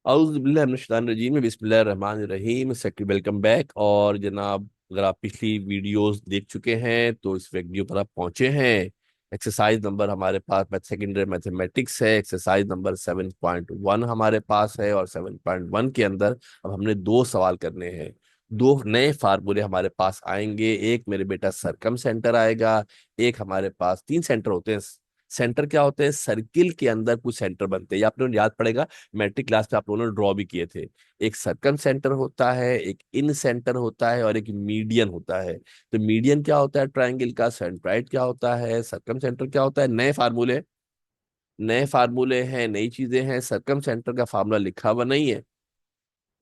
औज़ुबिल्लाहिमिनश्शैतानिर्रजीम बिस्मिल्लाहिर्रहमानिर्रहीम। Secretary welcome back. और जनाब, अगर आप पिछली वीडियोस देख चुके हैं तो इस वीडियो पर आप पहुंचे हैं। एक्सरसाइज नंबर हमारे पास सेकेंडरी मैथमेटिक्स है। एक्सरसाइज नंबर 7.1 हमारे पास है और 7.1 के अंदर अब हमने दो सवाल करने हैं। दो नए फार्मूले हमारे पास आएंगे। एक मेरे बेटा सरकम सेंटर आएगा। एक हमारे पास तीन सेंटर होते हैं। सेंटर क्या होते हैं? सर्किल के अंदर कुछ सेंटर बनते हैं, ये आपने याद पड़ेगा। मैट्रिक क्लास में आप लोगों ने ड्रॉ भी किए थे। एक सर्कम सेंटर होता है, एक इन सेंटर होता है और एक मीडियन होता है। तो मीडियन क्या होता है ट्रायंगल का? सेंट्राइड क्या होता है? सर्कम सेंटर क्या होता है? नए फार्मूले हैं, नई चीजें हैं। सर्कम सेंटर का फार्मूला लिखा हुआ नहीं है।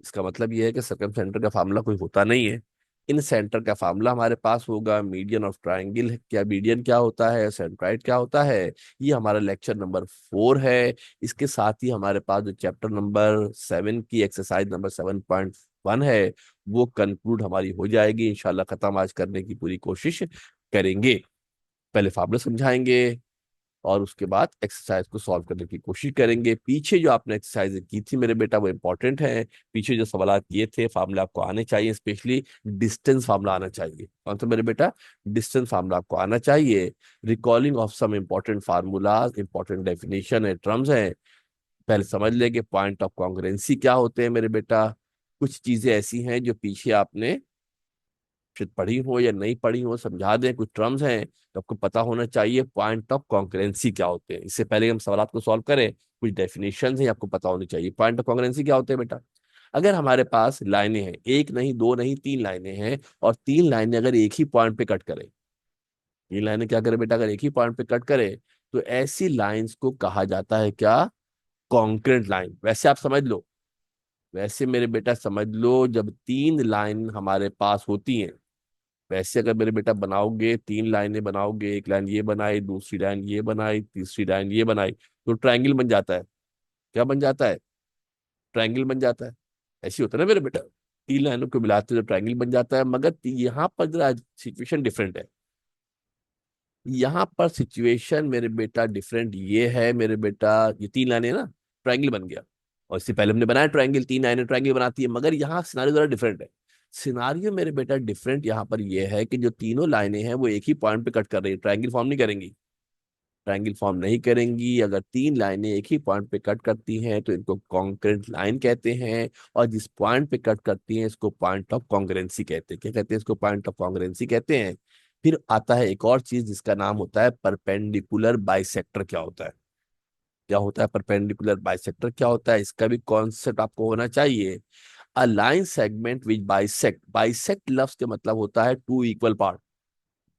इसका मतलब यह है कि सर्कम सेंटर का फार्मूला कोई होता नहीं है। इन सेंटर का फार्मूला हमारे पास होगा। मीडियन ऑफ ट्रायंगल क्या, मीडियन क्या होता है, सेंट्राइड क्या होता है। ये हमारा लेक्चर नंबर 4 है। इसके साथ ही हमारे पास जो चैप्टर नंबर 7 की एक्सरसाइज नंबर 7.1 है वो कंक्लूड हमारी हो जाएगी इंशाल्लाह। खत्म आज करने की पूरी कोशिश करेंगे। पहले फार्मूला समझाएंगे और उसके बाद एक्सरसाइज को सॉल्व करने की कोशिश करेंगे। पीछे जो आपने एक्सरसाइज की थी मेरे बेटा वो इंपॉर्टेंट है। पीछे जो सवाल किए थे फार्मूला आपको आने चाहिए, स्पेशली डिस्टेंस फार्मूला आना चाहिए। कौन सा मेरे बेटा? डिस्टेंस फार्मूला आपको आना चाहिए। Recalling of some important formulas, important definition है, टर्म्स हैं। पहले समझ लेंगे पॉइंट ऑफ कॉन्ग्रुएंसी क्या होते हैं मेरे बेटा। कुछ चीजें ऐसी हैं जो पीछे आपने शायद पढ़ी हो या नहीं पढ़ी हो, समझा दें। कुछ टर्म्स हैं तो आपको पता होना चाहिए पॉइंट ऑफ कॉन्करेंसी क्या होते हैं। इससे पहले हम सवाल को सॉल्व करें, कुछ डेफिनेशन है आपको पता होनी चाहिए। पॉइंट ऑफ कॉन्करेंसी क्या होते हैं बेटा? अगर हमारे पास लाइनें हैं, एक नहीं दो नहीं तीन लाइनें हैं, और तीन लाइनें अगर एक ही पॉइंट पे कट करें, तीन लाइनें क्या करें बेटा? अगर एक ही पॉइंट पे कट करें तो ऐसी लाइंस को कहा जाता है क्या? Concurrent line. वैसे आप समझ लो, वैसे मेरे बेटा समझ लो, जब तीन लाइन हमारे पास होती हैं, वैसे अगर मेरे बेटा बनाओगे, तीन लाइनें बनाओगे, एक लाइन ये बनाई, दूसरी लाइन ये बनाई, तीसरी लाइन ये बनाई, तो ट्रायंगल बन जाता है। क्या बन जाता है? ट्रायंगल बन जाता है। ऐसी होता है ना मेरे बेटा, तीन लाइनों को मिलाते हो तो ट्रायंगल बन जाता है। मगर यहाँ पर जरा सिचुएशन डिफरेंट है। यहाँ पर सिचुएशन मेरे बेटा डिफरेंट ये है मेरे बेटा, ये तीन लाइनें ना, ट्रायंगल बन गया। और इससे पहले हमने बनाया ट्रायंगल, तीन लाइनें ट्रायंगल बनाती है। मगर यहाँ सिनारियो जरा डिफरेंट है। सिनारियो मेरे बेटा डिफरेंट यहाँ पर यह है कि जो तीनों लाइनें हैं वो एक ही पॉइंट पे कट कर रही है, ट्रायंगल फॉर्म नहीं करेंगी। ट्रायंगल फॉर्म नहीं करेंगी। अगर तीन लाइनें एक ही पॉइंट पे कट करती हैं तो इनको कॉन्करेंट लाइन कहते हैं। और जिस पॉइंट पे कट करती हैं इसको पॉइंट ऑफ कॉन्ग्रुएंसी कहते हैं। क्या कहते हैं इसको? पॉइंट ऑफ कॉन्ग्रुएंसी कहते हैं। फिर आता है एक और चीज जिसका नाम होता है परपेंडिकुलर बाइसेक्टर। क्या होता है? क्या होता है परपेंडिकुलर बाइसेक्टर? क्या होता है इसका भी कॉन्सेप्ट आपको होना चाहिए। A line segment which bisect, bisect लफ्ज के मतलब होता है टू इक्वल पार्ट।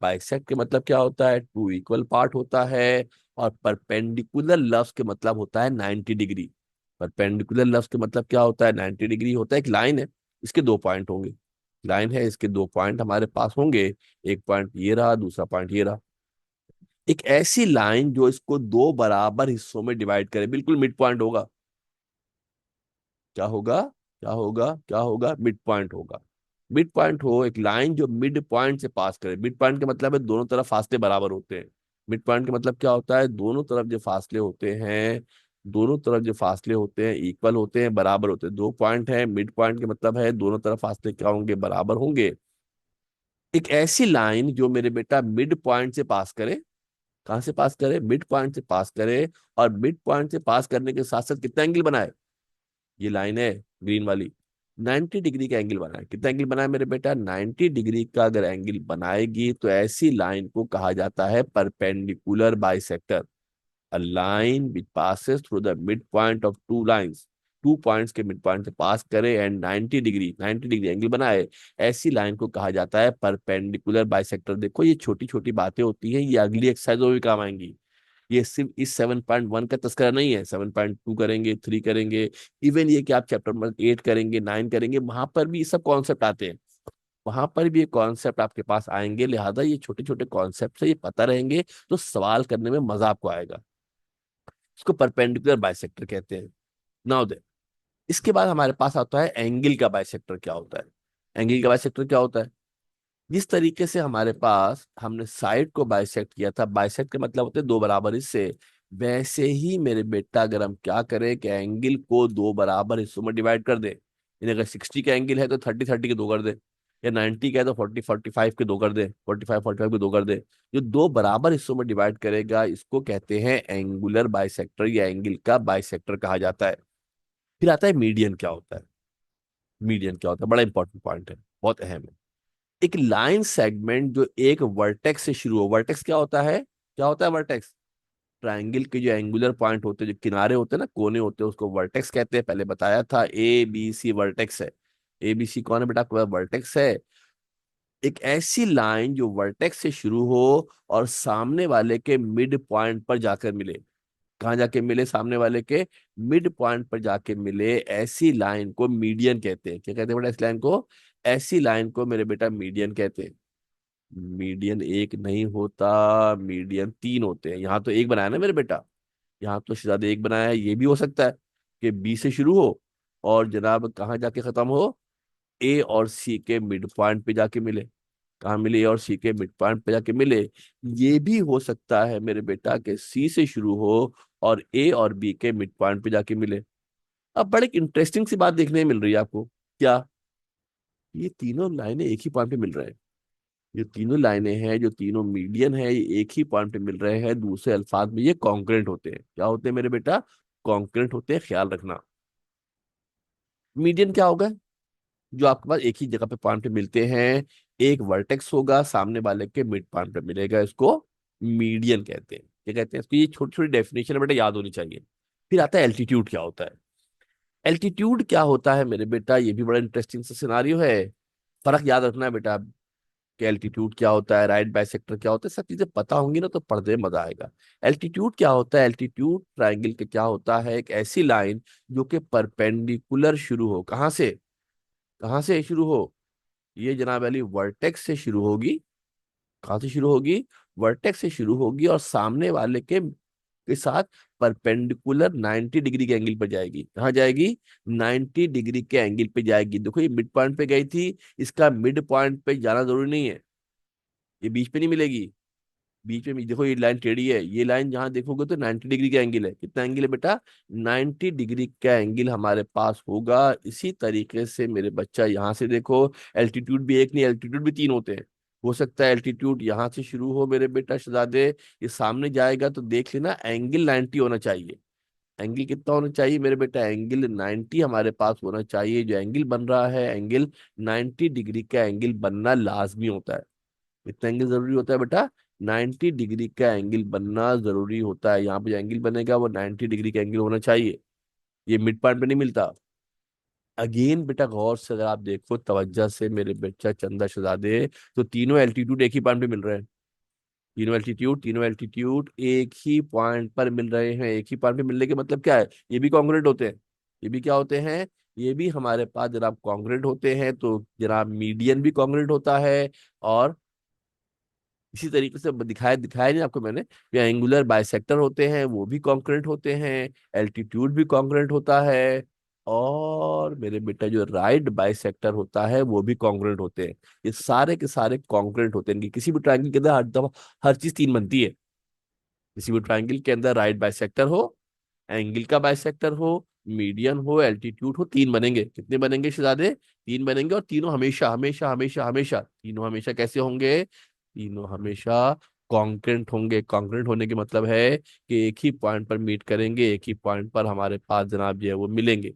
बाइसेक्ट के मतलब क्या होता है? टू इक्वल पार्ट होता है। और परपेंडिकुलर लफ्ज के मतलब होता है 90 डिग्री। परपेंडिकुलर लफ्ज के मतलब क्या होता है? 90 डिग्री होता है। एक लाइन है, इसके दो पॉइंट होंगे। लाइन है, इसके दो पॉइंट हमारे पास होंगे। एक पॉइंट ये रहा, दूसरा पॉइंट ये रहा। एक ऐसी लाइन जो इसको दो बराबर हिस्सों में डिवाइड करे, बिल्कुल मिड पॉइंट होगा। क्या होगा? क्या होगा? क्या होगा? मिड पॉइंट होगा। मिड पॉइंट हो, एक लाइन जो मिड पॉइंट से पास करे। मिड पॉइंट का मतलब है दोनों तरफ फासले बराबर होते हैं। मिड पॉइंट का मतलब क्या होता है? दोनों तरफ जो फासले होते हैं, दोनों तरफ जो फासले होते हैं इक्वल होते हैं, बराबर होते हैं। दो पॉइंट है, मिड पॉइंट का मतलब है दोनों तरफ फासले क्या होंगे? बराबर होंगे। एक ऐसी लाइन जो मेरे बेटा मिड पॉइंट से पास करे। कहां से पास करे? मिड पॉइंट से पास करे। और मिड पॉइंट से पास करने के साथ साथ कितना एंगल बनाए? ये लाइन है ग्रीन वाली, 90 डिग्री का एंगल बनाए। कितना एंगल बनाए मेरे बेटा? 90 डिग्री का अगर एंगल बनाएगी तो ऐसी लाइन को कहा जाता है perpendicular bisector. A line which passes through the mid point of two lines, two points के मिड पॉइंट से पास करे एंड 90 डिग्री एंगल बनाए, ऐसी लाइन को कहा जाता है परपेंडिकुलर बाइसेक्टर। देखो ये छोटी छोटी बातें होती हैं, ये अगली एक्सरसाइज में भी काम आएंगी। ये सिर्फ इस 7.1 का तस्करा नहीं है। 7.2 करेंगे, 3 करेंगे, इवन ये कि आप चैप्टर नंबर 8 करेंगे, 9 करेंगे, वहां पर भी ये सब कॉन्सेप्ट आते हैं। वहां पर भी ये कॉन्सेप्ट आपके पास आएंगे। लिहाजा ये छोटे छोटे कॉन्सेप्ट से ये पता रहेंगे तो सवाल करने में मजा आपको आएगा। इसको परपेंडिकुलर बाइसेक्टर कहते हैं। नाउ दे, इसके बाद हमारे पास आता है एंगल का बाइसेक्टर। क्या होता है एंगल का बाइसेक्टर? क्या होता है? जिस तरीके से हमारे पास हमने साइड को बाइसेक्ट किया था, बाइसेक्ट का मतलब होते हैं दो बराबर हिस्से। वैसे ही मेरे बेटा अगर हम क्या करें कि एंगल को दो बराबर हिस्सों में डिवाइड कर दें, यानी अगर 60 का एंगल है तो 30 30 के दो कर दे, या 90 का है तो 40 45 के दो कर दे, 45 45 के दो कर दे। जो दो बराबर हिस्सों में डिवाइड करेगा इसको कहते हैं एंगुलर बाइसेक्टर, या एंगल का बाइसेक्टर कहा जाता है। फिर आता है मीडियन क्या होता है। मीडियन क्या होता है, बड़ा इंपॉर्टेंट पॉइंट है, बहुत अहम है। एक लाइन सेगमेंट जो एक वर्टेक्स से शुरू हो। वर्टेक्स क्या होता है, क्या होता है वर्टेक्स? ट्रायंगल के जो एंगुलर पॉइंट होते हैं, जो किनारे होते हैं ना, कोने होते हैं, उसको वर्टेक्स कहते हैं। पहले बताया था ए बी सी वर्टेक्स है। ए बी सी कौन है बेटा? कोई वर्टेक्स है। एक ऐसी लाइन जो वर्टेक्स से शुरू हो और सामने वाले के मिड पॉइंट पर जाकर मिले। कहाँ जाके मिले? सामने वाले के मिड पॉइंट पर जाके मिले, ऐसी लाइन को मीडियन कहते हैं। क्या कहते हैं बेटा इस लाइन को? ऐसी लाइन को मेरे बेटा मीडियन कहते हैं। मीडियन एक नहीं होता, मीडियन तीन होते हैं। यहाँ तो एक बनाया ना मेरे बेटा, यहाँ तो ज्यादा एक बनाया है। ये भी हो सकता है कि बी से शुरू हो और जनाब कहाँ जाके खत्म हो? ए और सी के मिड पॉइंट पे जाके मिले। कहाँ मिले? ए और सी के मिड पॉइंट पे जाके मिले। ये भी हो सकता है मेरे बेटा कि सी से शुरू हो और ए और बी के मिड पॉइंट पे जाके मिले। अब बड़े इंटरेस्टिंग सी बात देखने में मिल रही है आपको। क्या? ये तीनों लाइनें एक ही पॉइंट पे मिल रहे हैं। ये तीनों लाइनें हैं, जो तीनों मीडियन है, ये एक ही पॉइंट पे मिल रहे हैं। दूसरे अल्फाज में ये कॉन्करेंट होते हैं। क्या होते हैं मेरे बेटा? कॉन्करेंट होते हैं, ख्याल रखना। मीडियन क्या होगा? जो आपके पास एक ही जगह पे पॉइंट पे मिलते हैं। एक वर्टेक्स होगा, सामने वाले के मिड पॉइंट पे मिलेगा, इसको मीडियन कहते हैं। क्या कहते हैं इसको? ये छोटी छोटी डेफिनेशन है बेटा, याद होनी चाहिए। फिर आता है एल्टीट्यूड क्या होता है। एल्टीट्यूड क्या होता है मेरे बेटा? ये भी बड़ा इंटरेस्टिंग सा सिनारियो है। फर्क याद रखना है बेटा कि एल्टीट्यूड क्या होता है, राइट बाइसेक्टर क्या होता है। सब चीजें पता होंगी ना तो पढ़ने में मजा आएगा। एल्टीट्यूड क्या होता है? एल्टीट्यूड ट्राइंगल के क्या होता है? एक ऐसी लाइन जो कि परपेंडिकुलर शुरू हो। कहाँ से? कहाँ से शुरू हो? ये जनाब वाली वर्टेक्स से शुरू होगी। कहाँ से शुरू होगी? वर्टेक्स से शुरू होगी और सामने वाले के साथ परपेंडिकुलर 90 डिग्री के एंगल पर जाएगी। कहाँ जाएगी? 90 डिग्री के एंगल पे जाएगी। देखो ये मिड पॉइंट पे गई थी, इसका मिड पॉइंट पे जाना जरूरी नहीं है, ये बीच पे नहीं मिलेगी। बीच में देखो ये लाइन टेढ़ी है, ये लाइन जहां देखोगे तो 90 डिग्री का एंगल है। कितना एंगल है बेटा? 90 डिग्री का एंगल हमारे पास होगा। इसी तरीके से मेरे बच्चा यहाँ से देखो, एल्टीट्यूड भी एक नहीं, एल्टीट्यूड भी तीन होते हैं। हो सकता है एल्टीट्यूड यहाँ से शुरू हो मेरे बेटा शहजादे, ये सामने जाएगा तो देख लेना एंगल 90 होना चाहिए। एंगल कितना होना चाहिए मेरे बेटा? एंगल 90 हमारे पास होना चाहिए। जो एंगल बन रहा है, एंगल 90 डिग्री का एंगल बनना लाजमी होता है। कितना एंगल जरूरी होता है बेटा? 90 डिग्री का एंगल बनना जरूरी होता है। यहाँ पे जो एंगल बनेगा वो 90 डिग्री का एंगल होना चाहिए। ये मिड पॉइंट पे नहीं मिलता। अगेन बेटा गौर से अगर आप देखो तवज्जो से मेरे बच्चा चंदा शहजादे, तो तीनों एल्टीट्यूड एक ही पॉइंट पे मिल रहे हैं। तीनों एल्टीट्यूड एक ही पॉइंट पर मिल रहे हैं। एक ही पॉइंट पे मिलने के मतलब क्या है? ये भी कॉन्ग्रुएंट होते हैं। ये भी क्या होते हैं? ये भी हमारे पास जनाब कॉन्ग्रुएंट होते हैं। तो जनाब मीडियन भी कॉन्ग्रुएंट होता है। और इसी तरीके से दिखाया दिखाया नहीं आपको मैंने, जो एंगुलर बाइसेक्टर होते हैं वो भी कॉन्करेंट होते हैं। एल्टीट्यूड भी कॉन्करेंट होता है। और मेरे बेटा जो राइट बाइसेक्टर होता है वो भी कॉन्करेंट होते हैं। ये सारे के सारे कॉन्करेंट होते हैं। इनकी किसी भी ट्रायंगल के अंदर हर दफा हर चीज तीन बनती है। किसी भी ट्रायंगल के अंदर राइट बाइसेक्टर हो, एंगल का बाइसेक्टर हो, मीडियन हो, एल्टीट्यूड हो, तीन बनेंगे। कितने बनेंगे शहजादे? तीन बनेंगे। और तीनों हमेशा हमेशा हमेशा हमेशा, तीनों हमेशा कैसे होंगे? तीनों हमेशा कॉन्करेंट होंगे। कॉन्करेंट होने के मतलब है कि एक ही पॉइंट पर मीट करेंगे, एक ही पॉइंट पर हमारे पास जनाब जो है वो मिलेंगे।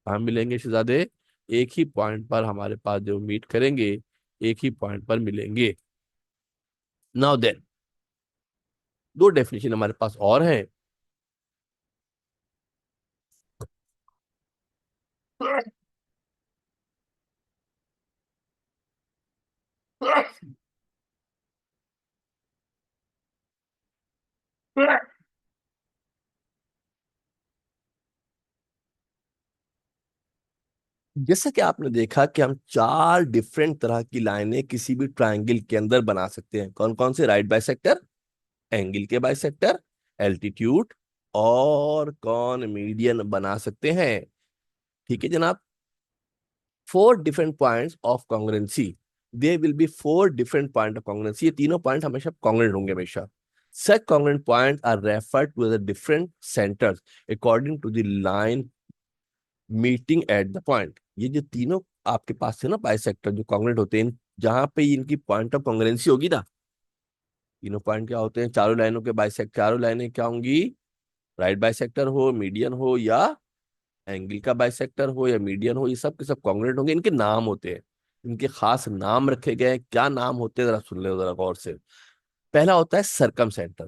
कहाँ मिलेंगे शहजादे? एक ही पॉइंट पर हमारे पास जो मीट करेंगे, एक ही पॉइंट पर मिलेंगे। नाउ देन दो डेफिनेशन हमारे पास और हैं। जैसा कि आपने देखा कि हम चार डिफरेंट तरह की लाइनें किसी भी ट्रायंगल के अंदर बना सकते हैं। कौन कौन से? राइट बाइसेक्टर, एंगल के बाइसेक्टर, एल्टीट्यूड, और कौन? मीडियन बना सकते हैं। ठीक है जनाब। Four different points of congruency. They will be four different point of congruency. ये तीनों पॉइंट हमेशा कॉन्ग्रुएंट होंगे हमेशा। Such congruent points are referred to as the different centers according to the line meeting at the point। ये जो तीनों आपके पास है ना बाइसेक्टर जो कॉन्ग्रुएंट होते हैं, जहां पे इनकी पॉइंट ऑफ कॉन्ग्रुएंसी होगी ना, तीनों पॉइंट क्या होते हैं, चारों लाइनों के बाइसेक्ट, चारों लाइनें क्या होंगी, राइट बाइसेक्टर हो, मीडियन हो या एंगल का बाइसेक्टर हो या मीडियन हो, ये सब के सब कॉन्ग्रुएंट होंगे। इनके नाम होते हैं, इनके खास नाम रखे गए हैं। क्या नाम होते हैं जरा सुन ले जरा गौर से। पहला होता है सरकम सेंटर,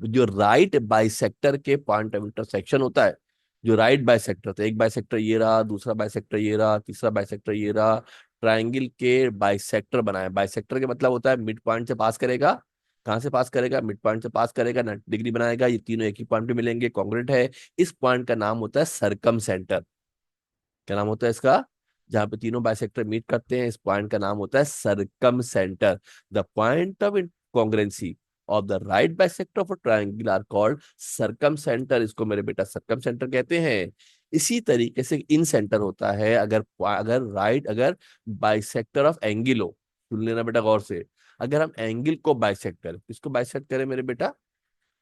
जो राइट बाइसेक्टर के पॉइंट ऑफ इंटरसेक्शन होता है। जो राइट बाइसेक्टर था, एक बाइसेक्टर ये रहा, दूसरा बाइसेक्टर ये रहा, तीसरा बाइसेक्टर ये रहा, ट्राइंगल के बाइसेक्टर बनाए। बाइसेक्टर का मतलब होता है मिड पॉइंट से पास करेगा। कहाँ से पास करेगा, मिड पॉइंट से पास करेगा, 90 डिग्री बनाएगा, ये तीनों एक ही पॉइंट पे मिलेंगे, कॉन्ग्रुएंट है। इस पॉइंट का नाम होता है सरकम सेंटर। क्या नाम होता है इसका, जहां पे तीनों बाइसेक्टर मीट करते हैं, इस पॉइंट का नाम होता है circumcentre. The point of congruency of the right bisector of a triangle are called circumcentre. इसको मेरे बेटा सरकम सेंटर कहते हैं। इसी तरीके से इन सेंटर होता है अगर अगर राइट अगर बाइसेक्टर ऑफ एंगल हो। सुन लेना बेटा गौर से। अगर हम एंगल को बाइसेक्ट करें, किसको बाइसेक्ट करें मेरे बेटा,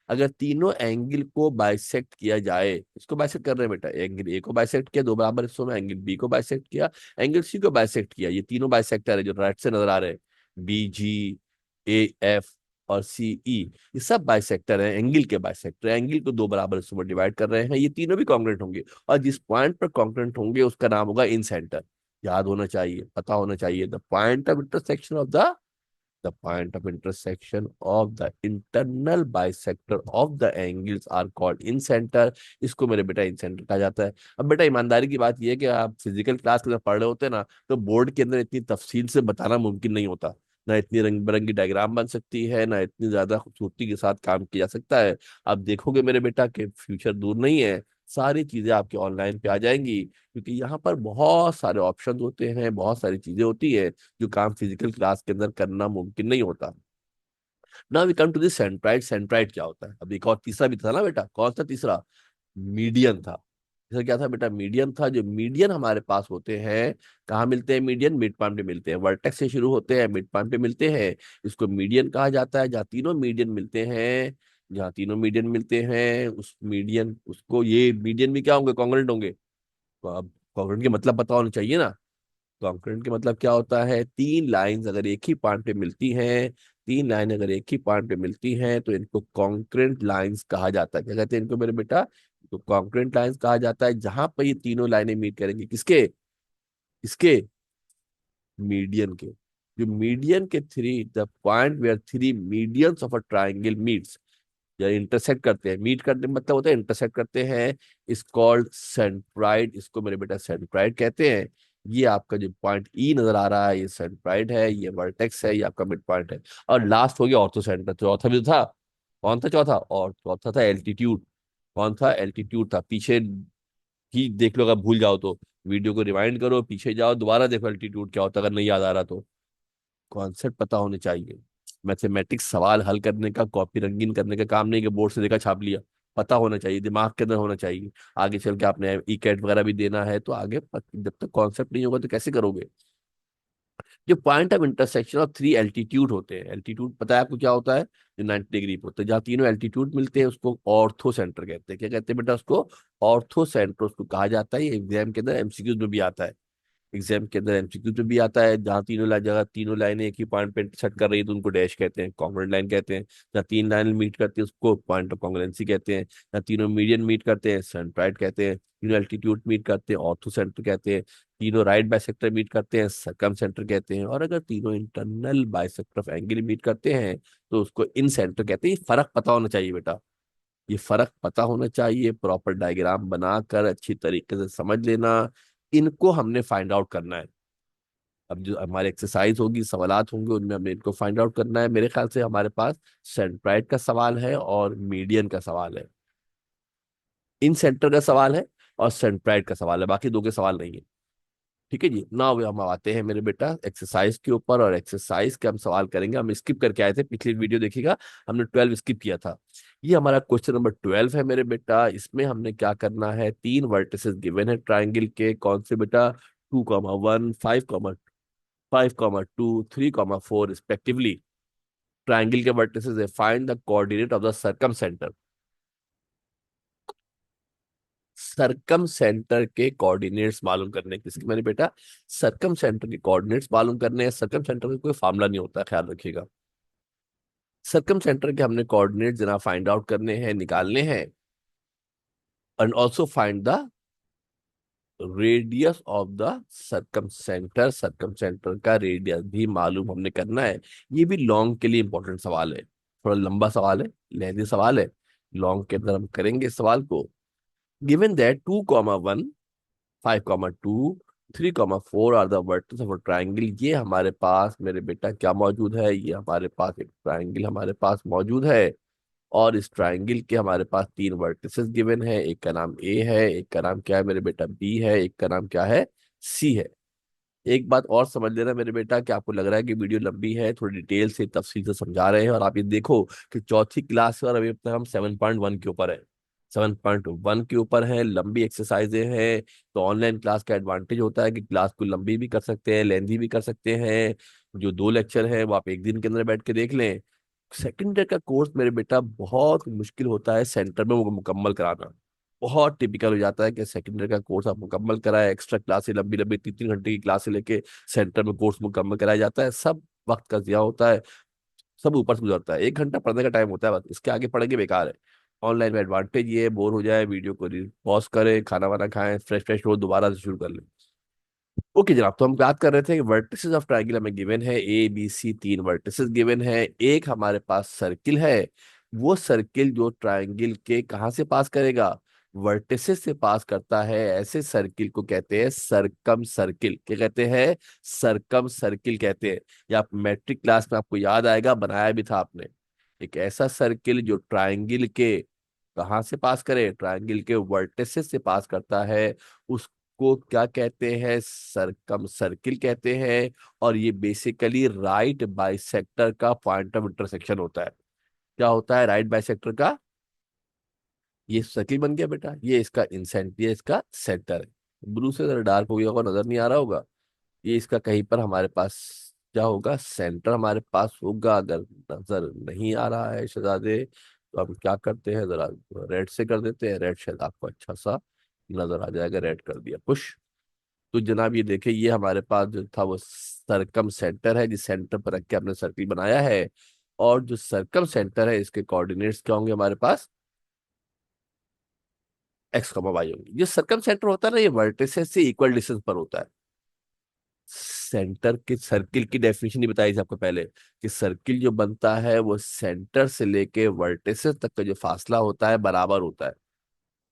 अगर तीनों एंगल को बाइसेक्ट किया जाए, इसको बाइसेक्ट कर रहे हैं बेटा, एंगल ए को बाइसेक्ट किया दो बराबर हिस्सों में, एंगल बी को बाइसेक्ट किया, एंगल सी को बाइसेक्ट किया, ये तीनों बाइसेक्टर है जो राइट से नजर आ रहे हैं, बी जी ए एफ और सी ई, ये सब बाइसेक्टर है, एंगल के बाइसेक्टर। एंगल को दो बराबर हिस्सों में डिवाइड कर रहे हैं, ये तीनों भी कॉन्ग्रुएंट होंगे। और जिस पॉइंट पर कॉन्ग्रुएंट होंगे उसका नाम होगा इन सेंटर। याद होना चाहिए, पता होना चाहिए, the point of intersection of the point of intersection of the internal bisector of the angles are called incenter। इसको मेरे बेटा incenter कहा जाता है। अब बेटा ईमानदारी की बात यह है कि आप फिजिकल क्लास के अंदर पढ़ रहे होते हैं ना, तो बोर्ड के अंदर इतनी तफसील से बताना मुमकिन नहीं होता। ना इतनी रंग बिरंगी डायग्राम बन सकती है, ना इतनी ज्यादा खूबसूरती के साथ काम किया जा सकता है। आप देखोगे मेरे बेटा कि फ्यूचर दूर नहीं है, सारी चीजें आपके ऑनलाइन पे आ जाएंगी, क्योंकि यहाँ पर बहुत सारे ऑप्शंस होते हैं, बहुत सारी चीजें होती है जो काम फिजिकल क्लास के अंदर करना मुमकिन नहीं होता। Now we come to this centroid. Centroid क्या होता है, अब एक और तीसरा भी था ना बेटा, कौन सा तीसरा, मीडियन था। तीसरा क्या था बेटा, मीडियन था। जो मीडियन हमारे पास होते हैं, कहाँ मिलते हैं मीडियन, मिड पॉइंट पे मिलते हैं, वर्टेक्स से शुरू होते हैं, मिड पॉइंट पे मिलते हैं। इसको मीडियन कहा जाता है। जहाँ तीनों मीडियन मिलते हैं, जहाँ तीनों मीडियन मिलते हैं उस मीडियन, उसको ये मीडियन भी क्या होंगे, कॉन्ग्रुएंट होंगे। तो अब कॉन्ग्रुएंट के मतलब पता होना चाहिए ना। कॉन्करेंट के मतलब क्या होता है, तीन लाइंस अगर एक ही पॉइंट पे मिलती हैं, तीन लाइन अगर एक ही पॉइंट पे मिलती हैं तो इनको कॉन्करेंट लाइंस कहा जाता है। क्या कहते हैं इनको मेरे बेटा, तो कॉन्करेंट लाइंस कहा जाता है जहां पर ये तीनों लाइनें मीट करेंगी, किसके, इसके मीडियन के। जो मीडियन के three, the point where three medians of a triangle meets, या इंटरसेक्ट करते हैं, मीट करते मतलब होता है इंटरसेक्ट करते हैं, इस कॉल्ड सेंट्राइड। इसको मेरे बेटा सेंट्राइड कहते हैं। ये आपका जो पॉइंट ई नजर आ रहा है ये सेंट्राइड है, ये वर्टेक्स है, ये आपका मिड पॉइंट है। और लास्ट हो गया ऑर्थो सेंटर। चौथा भी तो था, कौन था चौथा, और चौथा था एल्टीट्यूड। कौन था, एल्टीट्यूड था। पीछे की देख लो, अगर भूल जाओ तो वीडियो को रिवाइंड करो, पीछे जाओ, दोबारा देखो एल्टीट्यूड क्या होता है, अगर नहीं याद आ रहा तो। कॉन्सेप्ट पता होने चाहिए। मैथमेटिक्स सवाल हल करने का, कॉपी रंगीन करने का काम नहीं कि बोर्ड से देखा छाप लिया। पता होना चाहिए, दिमाग के अंदर होना चाहिए। आगे चल के आपने ई कैट वगैरह भी देना है तो आगे जब तक कॉन्सेप्ट नहीं होगा तो कैसे करोगे। जो point of intersection of three altitude होते हैं, एल्टीट्यूड पता है आपको क्या होता है, जो 90 डिग्री पे होता है, जहाँ तीनों एल्टीट्यूड मिलते हैं उसको ऑर्थो सेंटर कहते हैं। क्या कहते हैं बेटा उसको, ऑर्थो सेंटर उसको कहा जाता है। ये एग्जाम के अंदर एमसीक्यूज में भी आता है। एग्जाम के अंदर एमसीक्यू में भी आता है, जहाँ जगह तीनों लाइनें एक ही पॉइंट पे इंटरसेक्ट कर रही है तो उनको डैश कहते हैं, कॉन्ग्रुएंट लाइन कहते हैं। जहाँ तीन लाइन मीट करती है उसको पॉइंट ऑफ कॉन्ग्रुएंसी कहते हैं। जहाँ तीनों मीडियन मीट करते हैं सेंट्राइड कहते हैं। तीनों एल्टीट्यूड मीट करते हैं ऑर्थो सेंटर कहते हैं। तीनों राइट बाइसेक्टर मीट करते हैं सरकम सेंटर कहते हैं। और अगर तीनों internal bisector of angle meet करते हैं तो उसको इन सेंटर कहते हैं। ये फर्क पता होना चाहिए बेटा, ये फर्क पता होना चाहिए। प्रॉपर डायग्राम बनाकर अच्छी तरीके से समझ लेना, इनको हमने फाइंड आउट करना है। अब जो हमारी एक्सरसाइज होगी, सवालात होंगे, उनमें हमने इनको फाइंड आउट करना है। मेरे ख्याल से हमारे पास सेंट्राइड का सवाल है और मीडियन का सवाल है, इन सेंटर का सवाल है और सेंट्राइड का सवाल है, बाकी दो के सवाल नहीं है। ठीक है जी। ना हम आते हैं मेरे बेटा एक्सरसाइज के ऊपर, और एक्सरसाइज के हम सवाल करेंगे। हम स्किप करके आए थे, पिछली वीडियो देखिएगा, हमने 12 स्किप किया था। ये हमारा क्वेश्चन नंबर 12 है मेरे बेटा। इसमें हमने क्या करना है, तीन वर्टिसेस गिवन है ट्राइंगल के, कौन से बेटा, 2,1, 5,2, 3,4 रिस्पेक्टिवली। ट्राइंगल के वर्टिसेस है, find the coordinate of the circumcentre. Circumcentre के कोऑर्डिनेट्स मालूम करने किसके मेरे बेटा, सरकम सेंटर के कोऑर्डिनेट्स मालूम करने हैं। सरकम सेंटर का कोई फार्मूला नहीं होता, ख्याल रखिएगा। सरकम सेंटर के हमने कोऑर्डिनेट्स जना फाइंड आउट करने हैं, निकालने हैं, and also find the radius of the circumcentre. Circumcentre का रेडियस भी मालूम हमने करना है। ये भी लॉन्ग के लिए इंपॉर्टेंट सवाल है, थोड़ा लंबा सवाल है, लेंथी सवाल है। लॉन्ग के अंदर हम करेंगे इस सवाल को। Given that 2,1, 5,2, 3,4 are the vertices of a triangle. ये हमारे पास मेरे बेटा क्या मौजूद है, ये हमारे पास एक ट्राइंगल हमारे पास मौजूद है। और इस ट्राइंगल के हमारे पास तीन वर्टिसेस गिवन है। एक का नाम ए है, एक का नाम क्या है मेरे बेटा, बी है, एक का नाम क्या है, सी है। एक बात और समझ लेना मेरे बेटा कि आपको लग रहा है कि वीडियो लंबी है, थोड़ी डिटेल से तफसील से समझा रहे हैं, और आप ये देखो कि चौथी क्लास है और अभी तक हम 7.1 के ऊपर है। 7.1 के ऊपर है, लंबी एक्सरसाइजें हैं। तो ऑनलाइन क्लास का एडवांटेज होता है कि क्लास को लंबी भी कर सकते हैं, लेंथी भी कर सकते हैं। जो 2 लेक्चर है वो आप एक दिन के अंदर बैठ के देख लें। सेकेंड ईयर का कोर्स मेरे बेटा बहुत मुश्किल होता है सेंटर में वो मुकम्मल कराना। बहुत टिपिकल हो जाता है कि सेकेंड ईयर का कोर्स आप मुकम्मल कराए, एक्स्ट्रा क्लासेस लंबी लंबी 3 3 घंटे की क्लासेस लेके सेंटर में कोर्स मुकम्मल कराया जाता है। सब वक्त का जिया होता है, सब ऊपर से गुजरता है। 1 घंटा पढ़ने का टाइम होता है, बस इसके आगे पढ़ेंगे बेकार है। ऑनलाइन में एडवांटेज ये है, बोर हो जाए वीडियो को पॉज करें, खाना वाना खाएं, फ्रेश फ्रेश हो, दोबारा से शुरू कर लें। ओके जनाब, तो हम बात कर रहे थे कि वर्टिसेस ऑफ ट्राइंगल हमें गिवन है, ए बी सी, तीन वर्टिसेस गिवन है। एक हमारे पास सर्किल है, वो सर्किल जो ट्राइंगल के कहाँ से पास करेगा, वर्टिसेस से पास करता है। ऐसे सर्किल को कहते हैं सरकम सर्किल। क्या कहते हैं, सरकम सर्किल कहते हैं। या आप मैट्रिक क्लास में आपको याद आएगा, बनाया भी था आपने। एक ऐसा सर्किल जो ट्राइंगल के कहाँ से पास करे, ट्राइंगल के वर्टिसेस से पास करता है, उसको क्या कहते हैं, सरकम सर्किल कहते हैं। और ये बेसिकली राइट बाइसेक्टर का पॉइंट ऑफ इंटरसेक्शन होता है। क्या होता है राइट बाइसेक्टर का, ये सर्किल बन गया बेटा, ये इसका इंसेंट, ये इसका सेंटर है। ब्लू से जरा डार्क हो गया होगा, नजर नहीं आ रहा होगा। ये इसका कहीं पर हमारे पास क्या होगा, सेंटर हमारे पास होगा। अगर नजर नहीं आ रहा है शहजादे, तो हम क्या करते हैं, जरा रेड से कर देते हैं, रेड शायद आपको अच्छा सा नजर आ जाएगा। रेड कर दिया, पुश। तो जनाब ये देखिए, ये हमारे पास जो था वो सरकम सेंटर है, जिस सेंटर पर रख के हमने सर्किल बनाया है। और जो सरकम सेंटर है इसके कोऑर्डिनेट्स क्या होंगे हमारे पास, एक्स कॉमा वाई होंगे। जो सरकम सेंटर होता है ना, ये वर्टिसेस से इक्वल डिस्टेंस पर होता है। सेंटर के सर्किल की डेफिनेशन ही बताई थी आपको पहले, कि सर्किल जो बनता है वो सेंटर से लेके वर्टिसेस तक का जो फासला होता है बराबर होता है।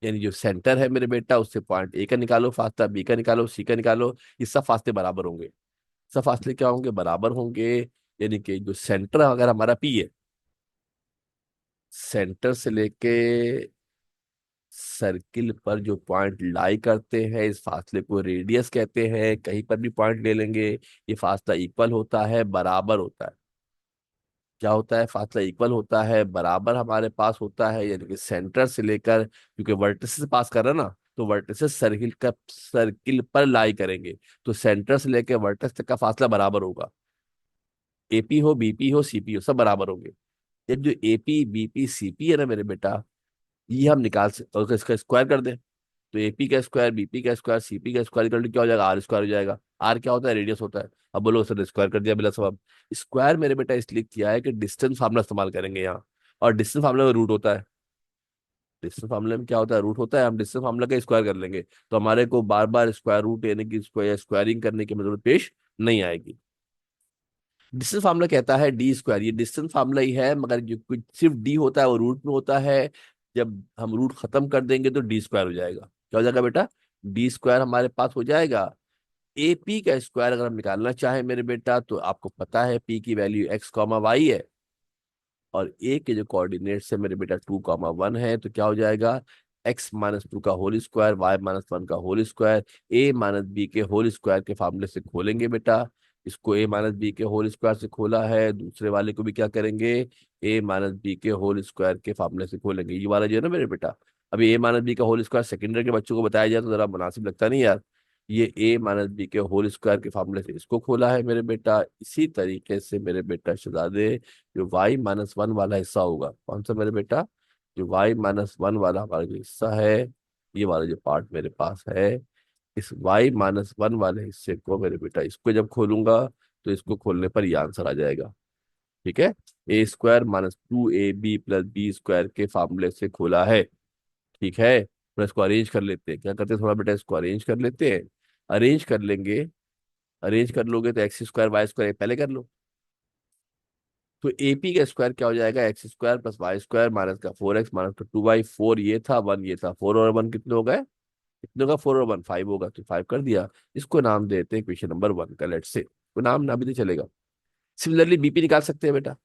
यानी जो सेंटर है मेरे बेटा, उससे पॉइंट ए का निकालो फासला, बी का निकालो, सी का निकालो, ये सब फासले बराबर होंगे। सब फासले क्या होंगे, बराबर होंगे। यानी कि जो सेंटर अगर हमारा पी है, सेंटर से लेके सर्किल पर जो पॉइंट लाई करते हैं, इस फासले को रेडियस कहते हैं। कहीं पर भी पॉइंट ले लेंगे, ये फासला इक्वल होता है, बराबर होता है। क्या होता है, फासला इक्वल होता है, बराबर हमारे पास होता है। यानी कि सेंटर से लेकर, क्योंकि वर्टिस से पास कर रहे हैं ना, तो वर्टिस सर्किल पर लाई करेंगे, तो सेंटर से लेकर वर्टिस तक का फासला बराबर होगा। एपी हो, बीपी हो, सीपी हो, सब बराबर होंगे। ये जो एपी बीपी सीपी है ना मेरे बेटा, ये हम निकाल सकते, और इसका स्क्वायर कर दें, तो एपी का स्क्वायर, बीपी का स्क्वायर, सीपी का स्क्वायर इक्वल टू क्या हो जाएगा, आर स्क्वायर हो जाएगा। आर क्या होता है, रेडियस होता है। अब बोलो सर स्क्वायर कर दिया बिला सबब। स्क्वायर मेरे बेटा इसलिए किया है कि डिस्टेंस फार्मूला इस्तेमाल करेंगे यहाँ, और डिस्टेंस फार्मूला में रूट होता है। डिस्टेंस फार्मूला में क्या होता है, रूट होता है। हम डिस्टेंस फार्मूला का स्क्वायर कर लेंगे, तो हमारे को बार बार स्क्वायर रूट यानी कि स्क्वायरिंग करने की जरूरत पेश नहीं आएगी। डिस्टेंस फार्मूला कहता है डी स्क्वायर, ये डिस्टेंस फार्मूला ही है, मगर जो कुछ सिर्फ डी होता है वो रूट में होता है। जब हम रूट खत्म कर देंगे तो डी स्क्वायर हो जाएगा। क्या हो जाएगा बेटा, डी स्क्वायर हमारे पास हो जाएगा। ए पी का स्क्वायर अगर हम निकालना चाहें मेरे बेटा, तो आपको पता है पी की वैल्यू एक्स कॉमा वाई है, और ए के जो कोऑर्डिनेट्स है मेरे बेटा 2,1 है, तो क्या हो जाएगा, x-2 का होल स्क्वायर, y-1 का होल स्क्वायर। a-b के होल स्क्वायर के फार्मूले से खोलेंगे बेटा, इसको a-b के होल स्क्वायर से खोला है, दूसरे वाले को भी क्या करेंगे, a-b के होल स्क्वायर के फार्मूले से खोलेंगे। ये वाला जो है ना मेरे बेटा, अभी a-b का होल स्क्वायर सेकेंडरी के बच्चों को बताया जाए तो जरा मुनासिब लगता नहीं यार। ये ए माइनस बी के होल स्क्वायर के फॉर्मूले से इसको खोला है मेरे बेटा। इसी तरीके से मेरे बेटा शहजादे, जो वाई माइनस वन वाला हिस्सा होगा, कौन सा मेरे बेटा, जो वाई माइनस वन वाला हमारा जो हिस्सा है, ये वाला जो पार्ट मेरे पास है, इस वाई माइनस वन वाले हिस्से को मेरे बेटा, इसको जब खोलूंगा तो इसको खोलने पर ये आंसर आ जाएगा। ठीक है, a square minus two a b plus b square के फॉर्मूले से खोला है। ठीक है, थोड़ा इसको अरेंज कर लेते हैं, क्या करते हैं, थोड़ा बेटा इसको अरेंज कर लेते हैं। अरेंज कर लेंगे, अरेंज कर लोगे तो एक्स स्क्वायर वाई स्क्वायर पहले कर लो। तो एपी का स्क्वायर क्या हो जाएगा, x square plus y square minus का फोर एक्स माइनस का टू वाई, फोर ये था, वन ये था, फोर और वन कितने हो गए, कितने होगा, फोर और वन फाइव होगा, तो फाइव कर दिया। इसको नाम देते हैं क्वेश्चन नंबर वन का, लेट से कोई नाम ना भी तो चलेगा। सिमिलरली बीपी निकाल सकते हैं बेटा।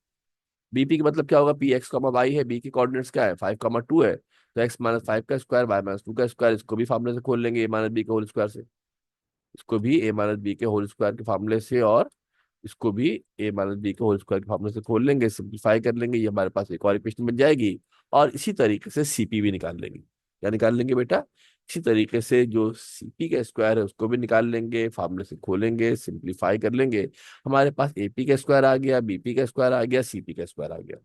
बीपी का मतलब क्या होगा, पी एक्स कॉमा वाई है, बी की कोऑर्डिनेट्स क्या है, फाइव कॉमा टू है, तो एक्स माइनस फाइव का स्क्वायर वाई माइनस टू का स्क्वायर, इसको भी फार्मूले से खोल लेंगे, ए माइनस बी के होल स्क्वायर से, इसको भी ए माइनस बी के होल स्क्वायर के फार्मूले से, और इसको भी ए माइनस बी के होल स्क्वायर के फार्मूले से खोल लेंगे, सिंप्लीफाई कर लेंगे, ये हमारे पास एक और इक्वेशन बन जाएगी। और इसी तरीके से सीपी भी निकाल लेंगे। क्या निकाल लेंगे बेटा, इसी तरीके से जो सीपी का स्क्वायर है उसको भी निकाल लेंगे, फार्मूले से खोलेंगे, सिंप्लीफाई कर लेंगे, हमारे पास एपी का स्क्वायर आ गया, बीपी का स्क्वायर आ गया, सीपी का स्क्वायर आ गया।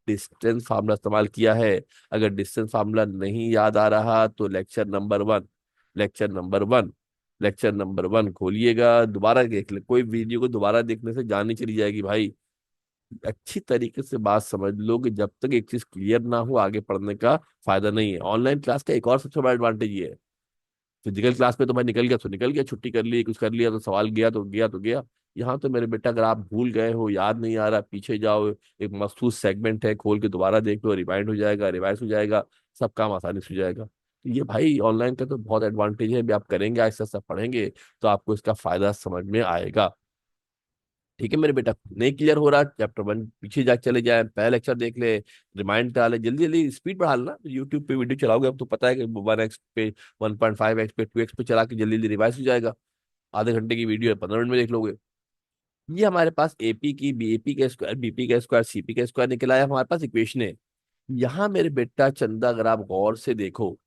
डिस्टेंस फार्मूला इस्तेमाल किया है। अगर डिस्टेंस फार्मूला नहीं याद आ रहा तो lecture number one, lecture number one, lecture number one खोलिएगा, दोबारा देख ले, कोई वीडियो को दोबारा देखने से जान नहीं चली जाएगी भाई। अच्छी तरीके से बात समझ लो कि जब तक एक चीज क्लियर ना हो आगे पढ़ने का फायदा नहीं है। ऑनलाइन क्लास का एक और सबसे बड़ा एडवांटेज ये है, फिजिकल क्लास में तो भाई निकल गया तो निकल गया, छुट्टी कर ली, कुछ कर लिया तो सवाल गया तो गया तो गया। यहाँ तो मेरे बेटा अगर आप भूल गए हो, याद नहीं आ रहा, पीछे जाओ, एक मखसूस सेगमेंट है, खोल के दोबारा देख लो, रिवाइंड हो जाएगा, रिवाइज हो जाएगा, सब काम आसानी से हो जाएगा। तो ये भाई ऑनलाइन का तो बहुत एडवांटेज है, अभी आप करेंगे, ऐसा ऐसा पढ़ेंगे तो आपको इसका फायदा समझ में आएगा। ठीक है मेरे बेटा, नहीं क्लियर हो रहा चैप्टर वन, पीछे जाके चले जाए, पहला लेक्चर देख ले, रिमाइंड करा ले, जल्दी जल्दी स्पीड बढ़ा लेना, यूट्यूब पे वीडियो चलाओगे अब तो पता है कि वन एक्स पे, वन पॉइंट फाइव एक्स पे, टू एक्स पे चला के जल्दी जल्दी रिवाइज हो जाएगा। आधे घंटे की वीडियो है, 15 मिनट में देख लोगे। ये हमारे पास एपी की बीएपी का स्क्वायर, बीपी का स्क्वायर, सीपी का स्क्वायर निकला है, हमारे पास इक्वेशन है। यहाँ मेरे बेटा चंदा अगर आप गौर से देखो,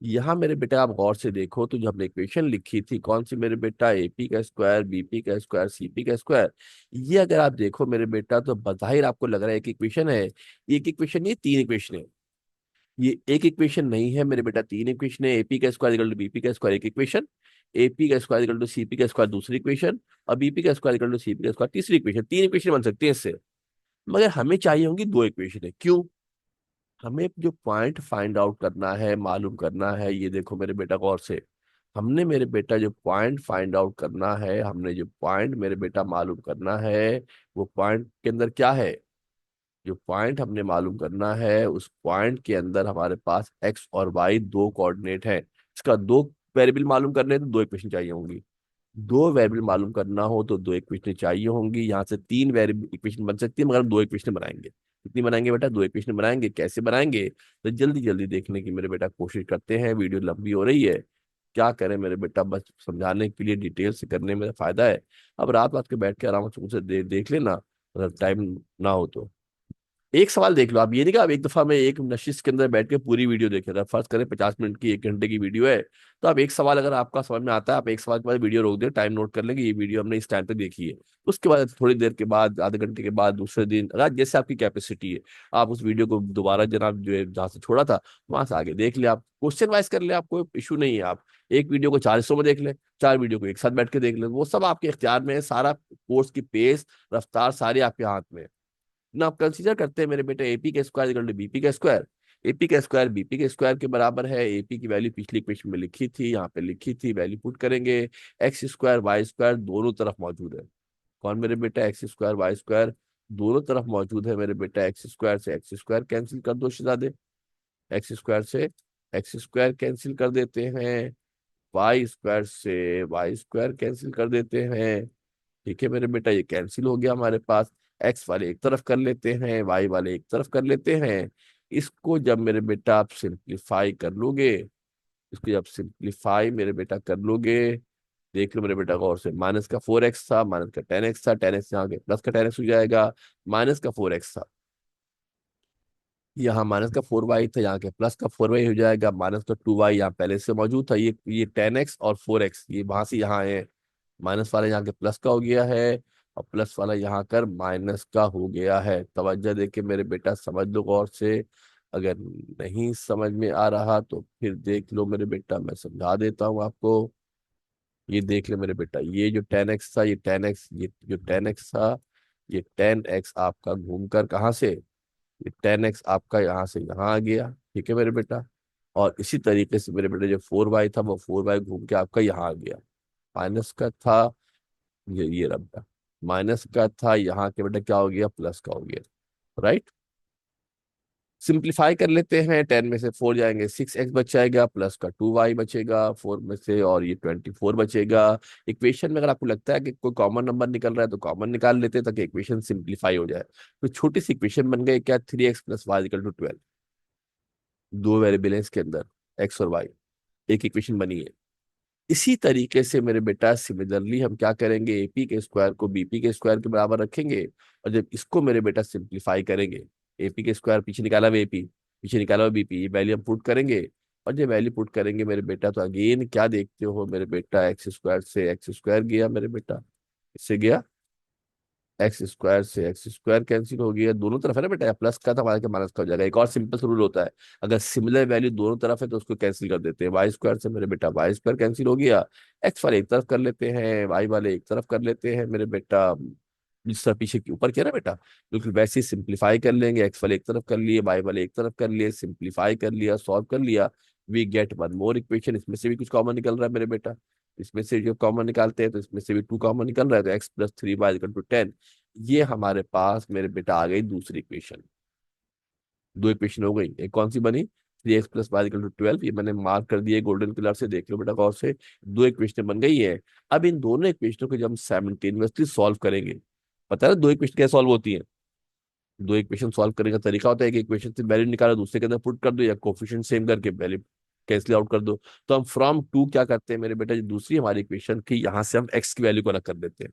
यहाँ मेरे बेटा आप गौर से देखो, तो जो हमने इक्वेशन लिखी थी कौन सी मेरे बेटा, एपी का स्क्वायर, बीपी का स्क्वायर, सीपी का स्क्वायर, ये अगर आप देखो मेरे बेटा तो बज़ाहिर आपको लग रहा है एक इक्वेशन है, ये एक इक्वेशन नहीं, तीन इक्वेशन है। ये एक इक्वेशन नहीं है मेरे बेटा, तीन इक्वेशन है। एपी का स्क्वायर इक्वल टू बीपी का स्क्वायर एक इक्वेशन, एपी का स्क्वायर इक्वल टू सीपी का स्क्वायर दूसरी इक्वेशन, और बीपी का स्क्वायर इक्वल टू सीपी का स्क्वायर तीसरी इक्वेशन। तीन इक्वेशन बन सकती है इससे, मगर हमें चाहिए होंगी दो इक्वेशन है। क्यों, हमें जो पॉइंट फाइंड आउट करना है, मालूम करना है, ये देखो मेरे बेटा गौर से, हमने मेरे बेटा जो पॉइंट फाइंड आउट करना है, हमने जो पॉइंट मेरे बेटा मालूम करना है, वो पॉइंट के अंदर क्या है, जो पॉइंट हमने मालूम करना है उस पॉइंट के अंदर हमारे पास एक्स और वाई दो कोऑर्डिनेट है। इसका दो वेरिएबल मालूम करने हैं तो दो इक्वेशन चाहिए होंगी, दो वेरिएबल मालूम करना हो तो दो इक्वेशन चाहिए होंगी। यहाँ से तीन वेरिएबल इक्वेशन बन सकती है, मगर हम दो इक्वेशन बनाएंगे। कितनी बनाएंगे बेटा, दो इक्वेशन बनाएंगे। कैसे बनाएंगे, तो जल्दी जल्दी देखने की मेरे बेटा कोशिश करते हैं, वीडियो लंबी हो रही है, क्या करें मेरे बेटा, बस समझाने के लिए डिटेल से करने में फायदा है। अब रात रात के बैठ के आराम से मुझसे देख लेना, अगर टाइम ना हो तो एक सवाल देख लो आप, ये नहीं कि आप एक दफा में एक नशिश के अंदर बैठ के पूरी वीडियो देखे, अगर फर्ज करें 50 मिनट की, 1 घंटे की वीडियो है, तो आप एक सवाल अगर आपका समझ में आता है, आप एक सवाल के बाद वीडियो रोक दे, टाइम नोट कर लेंगे, ये वीडियो हमने इस टाइम तक देखी है। उसके बाद थोड़ी देर के बाद, आधे घंटे के बाद, दूसरे दिन, अगर जैसे आपकी कैपेसिटी है, आप उस वीडियो को दोबारा जनाब जो है जहाँ से छोड़ा था वहां से आगे देख ले, आप क्वेश्चन वाइज कर ले, आप कोई इशू नहीं है। आप एक वीडियो को 4 हिस्सों में देख ले, चार वीडियो को एक साथ बैठ के देख ले, वो सब आपके इख्तियार में है, सारा कोर्स की पेस, रफ्तार सारी आपके हाथ में है ना। आप कंसीडर करते हैं मेरे बेटे एपी का स्क्वायर इक्वल टू बीपी का स्क्वायर, एपी का स्क्वायर बीपी के स्क्वायर के बराबर है। एपी की वैल्यू पिछली इक्वेशन में लिखी थी, यहाँ पे लिखी थी, वैल्यू पुट करेंगे, एक्स स्क्वायर वाई स्क्वायर दोनों तरफ मौजूद है। कौन मेरे बेटा, एक्स स्क्वायर वाई स्क्वायर दोनों तरफ मौजूद है मेरे बेटा। एक्स स्क्वायर से एक्स स्क्वायर कैंसिल कर दो शहजादे, एक्स स्क्वायर से एक्स स्क्वायर कैंसिल कर देते हैं, वाई स्क्वायर से वाई स्क्वायर कैंसिल कर देते हैं। ठीक है मेरे बेटा, ये कैंसिल हो गया हमारे पास। एक्स वाले एक तरफ कर लेते हैं, वाई वाले एक तरफ कर लेते हैं। इसको जब मेरे बेटा आप सिंप्लीफाई कर लोगे, इसको जब सिंप्लीफाई मेरे बेटा कर लोगे, देख लो मेरे बेटा गौर से, माइनस का फोर एक्स था, माइनस का टेन एक्स था, टेन एक्स यहाँ प्लस का टेन एक्स हो जाएगा, माइनस का फोर एक्स था, यहाँ माइनस का 4y था, यहाँ के प्लस का 4y हो जाएगा, माइनस का 2y यहाँ पहले से मौजूद था, ये 10x और 4x ये वहां से यहाँ है, माइनस वाला यहाँ के प्लस का हो गया है, और प्लस वाला यहाँ कर माइनस का हो गया है। तवज्जो दे के मेरे बेटा समझ लो गौर से, अगर नहीं समझ में आ रहा तो फिर देख लो मेरे बेटा, मैं समझा देता हूँ आपको। ये देख ले मेरे बेटा, ये जो 10x था, ये 10x, ये जो 10x था, ये 10x आपका घूमकर कहाँ से, ये 10x आपका यहाँ से यहाँ आ गया, ठीक है मेरे बेटा। और इसी तरीके से मेरे बेटे जो 4y था वो 4y घूम के आपका यहाँ आ गया, माइनस का था, ये रहा, माइनस का था, यहाँ के बेटा क्या हो गया, प्लस का हो गया, राइट। सिंप्लीफाई कर लेते हैं, 10 में से 4 जाएंगे, 6x बच जाएगा, प्लस का 2y बचेगा 4 में से, और ये 24 बचेगा। इक्वेशन में अगर आपको लगता है कि कोई कॉमन नंबर निकल रहा है तो कॉमन निकाल लेते हैं ताकि इक्वेशन सिंप्लीफाई हो जाए। तो छोटी सी इक्वेशन बन गई क्या, 3x plus Y equal to 12, दो वेरिएबल हैं इसके अंदर, एक्स और वाई, एक इक्वेशन बनी है। इसी तरीके से मेरे बेटा सिमिलरली हम क्या करेंगे, एपी के स्क्वायर को बीपी के स्क्वायर के बराबर रखेंगे, और जब इसको मेरे बेटा सिंप्लीफाई करेंगे, एपी के स्क्वायर पीछे निकाला हुआ एपी, पीछे निकाला हुआ बीपी, ये वैल्यू हम पुट करेंगे, और जब वैल्यू पुट करेंगे मेरे बेटा तो अगेन क्या देखते हो मेरे बेटा, एक्स स्क्वायर से एक्स स्क्वायर गया मेरे बेटा, इससे गया, एक्स स्क्वायर से एक्स स्क्वायर कैंसिल हो गया, दोनों तरफ है ना बेटा, प्लस का था हमारे के माइनस का हो जाएगा। एक और सिंपल सा रूल होता है, अगर सिमिलर वैल्यू दोनों तरफ है तो उसको कैंसिल कर देते हैं, वाई स्क्वायर से मेरे बेटा वाई स्क्वायर कैंसिल हो गया, एक्स वाले एक तरफ कर लेते हैं, वाई वाले एक तरफ कर लेते हैं मेरे बेटा, जिस तरह पीछे के ऊपर किया ना बेटा, बिल्कुल वैसे ही सिंप्लीफाई कर लेंगे, एक्स वाले एक तरफ कर लिए, वाई वाले एक तरफ कर लिए, सिंप्लीफाई कर लिया, सॉल्व कर लिया, we get one more equation. इसमें से भी कुछ कॉमन निकल रहा है मेरे बेटा, इसमें से जो कॉमन निकालते हैं तो इसमें से भी 2 कॉमन निकल रहा है, तो x plus 3 y equal to 10, ये हमारे पास मेरे बेटा आ गई दूसरी इक्वेशन। दो इक्वेशन हो गई, एक कौन सी बनी, 3x plus Y equal to 12, ये मैंने मार्क कर दिया गोल्डन कलर से, देख लो बेटा गौर से, दो इक्वेशन बन गई है। अब इन दोनों इक्वेशनों को जब हम साइमल्टेनियसली सॉल्व करेंगे, पता है ना दो इक्वेशन कैसे सॉल्व होती है, दो इक्वेशन सॉल्व करने का तरीका होता है कि इक्वेशन से वैल्यू निकालो, दूसरे के अंदर पुट कर दो, या कोफिशिएंट सेम करके वैल्यू कैंसिल आउट कर दो। तो हम फ्रॉम टू क्या करते हैं मेरे बेटा, जो दूसरी हमारी इक्वेशन की, यहाँ से हम एक्स की वैल्यू को रख कर देते हैं,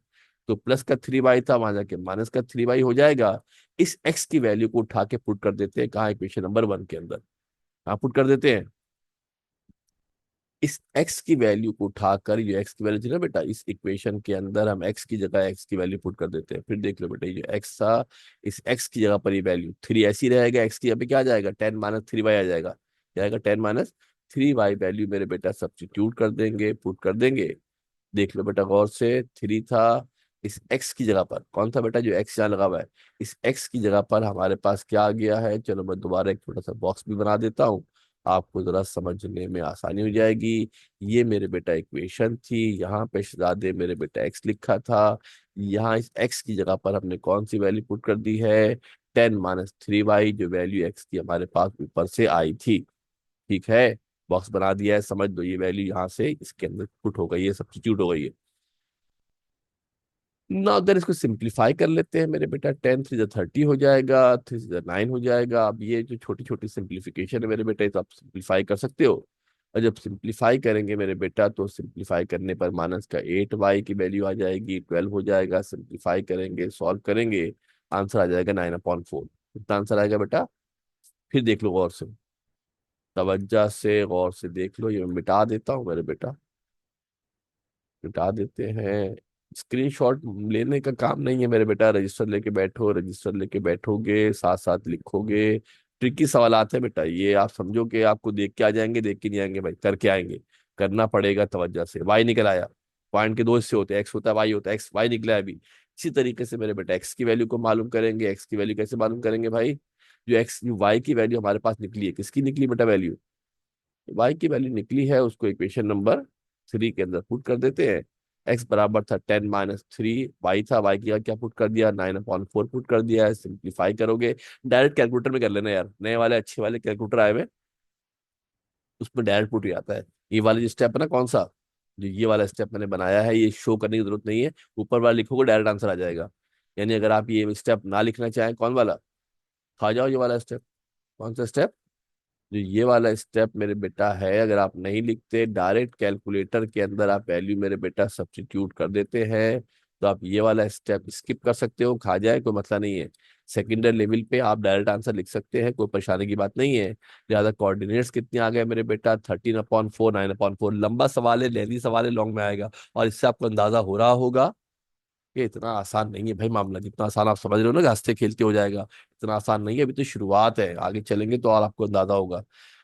तो प्लस का 3y था, वहां जाके माइनस का 3y हो जाएगा, इस एक्स की वैल्यू को उठा के पुट कर देते हैं कहाँ, इक्वेशन नंबर 1 के अंदर, कहाँ पुट कर देते हैं, इस x की वैल्यू को उठाकर, ये x की वैल्यू थी ना बेटा, इस इक्वेशन के अंदर हम x की जगह x की वैल्यू पुट कर देते हैं। फिर देख लो बेटा, ये जो x था, इस x की जगह पर ये वैल्यू 3 ऐसी रहेगा, x की जगह पे क्या आ जाएगा, 10 - 3y आ जाएगा, क्या आएगा, 10 - 3y वैल्यू मेरे बेटा सब्स्टिट्यूट कर देंगे, पुट कर देंगे। देख लो बेटा गौर से, 3 था, इस x की जगह पर कौन था बेटा, जो x यहाँ लगा हुआ है, इस x की जगह पर हमारे पास क्या आ गया है, चलो मैं दोबारा एक छोटा सा बॉक्स भी बना देता हूँ, आपको जरा समझने में आसानी हो जाएगी। ये मेरे बेटा इक्वेशन थी, यहाँ पे शहजादे मेरे बेटा x लिखा था, यहाँ इस x की जगह पर हमने कौन सी वैल्यू पुट कर दी है, 10 - 3y, जो वैल्यू x की हमारे पास ऊपर से आई थी, ठीक है। बॉक्स बना दिया है, समझ दो, ये वैल्यू यहाँ से इसके अंदर पुट हो गई है, सब्स्टिट्यूट हो गई है ना। अगर इसको सिंप्लीफाई कर लेते हैं मेरे बेटा, 10 × 3 = 30 हो जाएगा, 3 × 9 हो जाएगा। अब ये जो छोटी छोटी सिंप्लीफिकेशन है मेरे बेटा, ये तो आप सिंप्लीफाई कर सकते हो, और जब सिंप्लीफाई करेंगे मेरे बेटा, तो सिंप्लीफाई करने पर माइनस का 8y की वैल्यू आ जाएगी, 12 हो जाएगा, सिंप्लीफाई करेंगे, सॉल्व करेंगे, आंसर आ जाएगा 9/4। कितना आंसर आएगा बेटा, फिर देख लो गौर से, तवज्जो से गौर से देख लो, ये मैं मिटा देता हूँ मेरे बेटा, मिटा देते हैं। स्क्रीनशॉट लेने का काम नहीं है मेरे बेटा, रजिस्टर लेके बैठो, रजिस्टर लेके बैठोगे साथ साथ लिखोगे। ट्रिकी सवाल आते हैं बेटा, ये आप समझो कि आपको देख के आ जाएंगे, देख के नहीं आएंगे भाई, करके आएंगे, करना पड़ेगा तवज्जो से। वाई निकल आया, पॉइंट के दो हिस्से होते हैं, एक्स होता है वाई होता है, एक्स वाई निकला है अभी। इसी तरीके से मेरे बेटा एक्स की वैल्यू को मालूम करेंगे, एक्स की वैल्यू कैसे मालूम करेंगे भाई, जो वाई की वैल्यू हमारे पास निकली है, किसकी निकली बेटा वैल्यू, वाई की वैल्यू निकली है, उसको इक्वेशन नंबर 3 के अंदर पुट कर देते हैं। एक्स बराबर था 10 - 3, वाई था, वाई की क्या पुट कर दिया, 9/4 पुट कर दिया है। सिंप्लीफाई करोगे, डायरेक्ट कैलकुलेटर में कर लेना यार, नए वाले अच्छे वाले कैलकुलेटर आए हुए, उसमें डायरेक्ट पुट ही आता है। ये वाला जो स्टेप है ना, कौन सा, जो ये वाला स्टेप मैंने बनाया है, ये शो करने की जरूरत नहीं है, ऊपर वाला लिखोगे डायरेक्ट आंसर आ जाएगा। यानी अगर आप ये स्टेप ना लिखना चाहें, कौन वाला, खा जाओ ये वाला स्टेप, कौन सा स्टेप, जो ये वाला स्टेप मेरे बेटा है, अगर आप नहीं लिखते, डायरेक्ट कैलकुलेटर के अंदर आप वैल्यू मेरे बेटा सब्स्टिट्यूट कर देते हैं, तो आप ये वाला स्टेप स्किप कर सकते हो, खा जाए कोई मसला नहीं है। सेकेंडरी लेवल पे आप डायरेक्ट आंसर लिख सकते हैं, कोई परेशानी की बात नहीं है। लिहाजा कोऑर्डिनेट्स कितने आ गए मेरे बेटा, 13/4, 9/4। लंबा सवाल है, लेंथी सवाल है, लॉन्ग में आएगा। और इससे आपको अंदाजा हो रहा होगा कि इतना आसान नहीं है भाई मामला। जितना आसान आप समझ रहे हो ना कि हंसते खेलते हो जाएगा, इतना आसान नहीं है। अभी तो शुरुआत है, आगे चलेंगे तो और आपको अंदाजा होगा।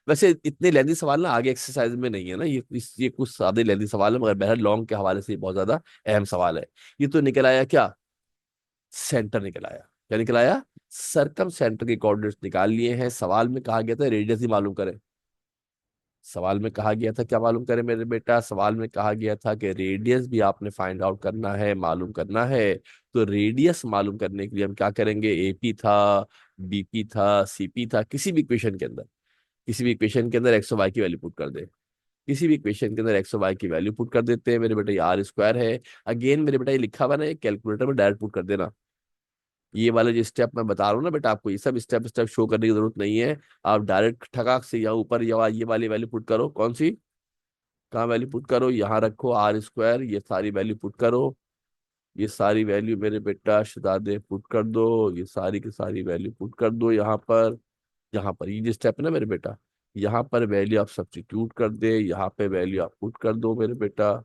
वैसे इतने लेंदी सवाल ना आगे एक्सरसाइज में नहीं है ना, ये कुछ सादे लेंदी सवाल है, मगर बहर लॉन्ग के हवाले से ये बहुत ज्यादा अहम सवाल है। ये तो निकल आया क्या, सेंटर निकल आया। क्या निकल आया, सरकम सेंटर के कोऑर्डिनेट्स निकाल लिए हैं। सवाल में कहा गया था रेडियस ही मालूम करें। सवाल में कहा गया था क्या मालूम करें मेरे बेटा, सवाल में कहा गया था कि रेडियस भी आपने फाइंड आउट करना है, मालूम करना है। तो रेडियस मालूम करने के लिए हम क्या करेंगे, एपी था, बीपी था, सीपी था, किसी भी इक्वेशन के अंदर, किसी भी इक्वेशन के अंदर एक्स और वाई की वैल्यू पुट कर दे। किसी भी इक्वेशन के अंदर एक्स और वाई की वैल्यू पुट कर देते हैं मेरे बेटा। ये आर स्क्वायर है। अगेन मेरे बेटा ये लिखा हुआ ना, कैलकुलेटर में डायरेक्ट पुट कर देना। ये वाले जो स्टेप मैं बता रहा हूँ ना बेटा आपको, ये सब स्टेप स्टेप शो करने की जरूरत नहीं है। आप डायरेक्ट ठगाक से यहाँ ऊपर ये वाली वैल्यू पुट करो। कौन सी, कहाँ वैल्यू पुट करो, यहाँ रखो आर स्क्वायर, ये सारी वैल्यू पुट करो। ये सारी वैल्यू मेरे बेटा शहजादे पुट कर दो, ये सारी की सारी वैल्यू पुट कर दो यहाँ पर। यहाँ पर ये जो स्टेप है ना मेरे बेटा, यहाँ पर वैल्यू आप सब्स्टिट्यूट कर दे, यहाँ पे वैल्यू आप पुट कर दो मेरे बेटा।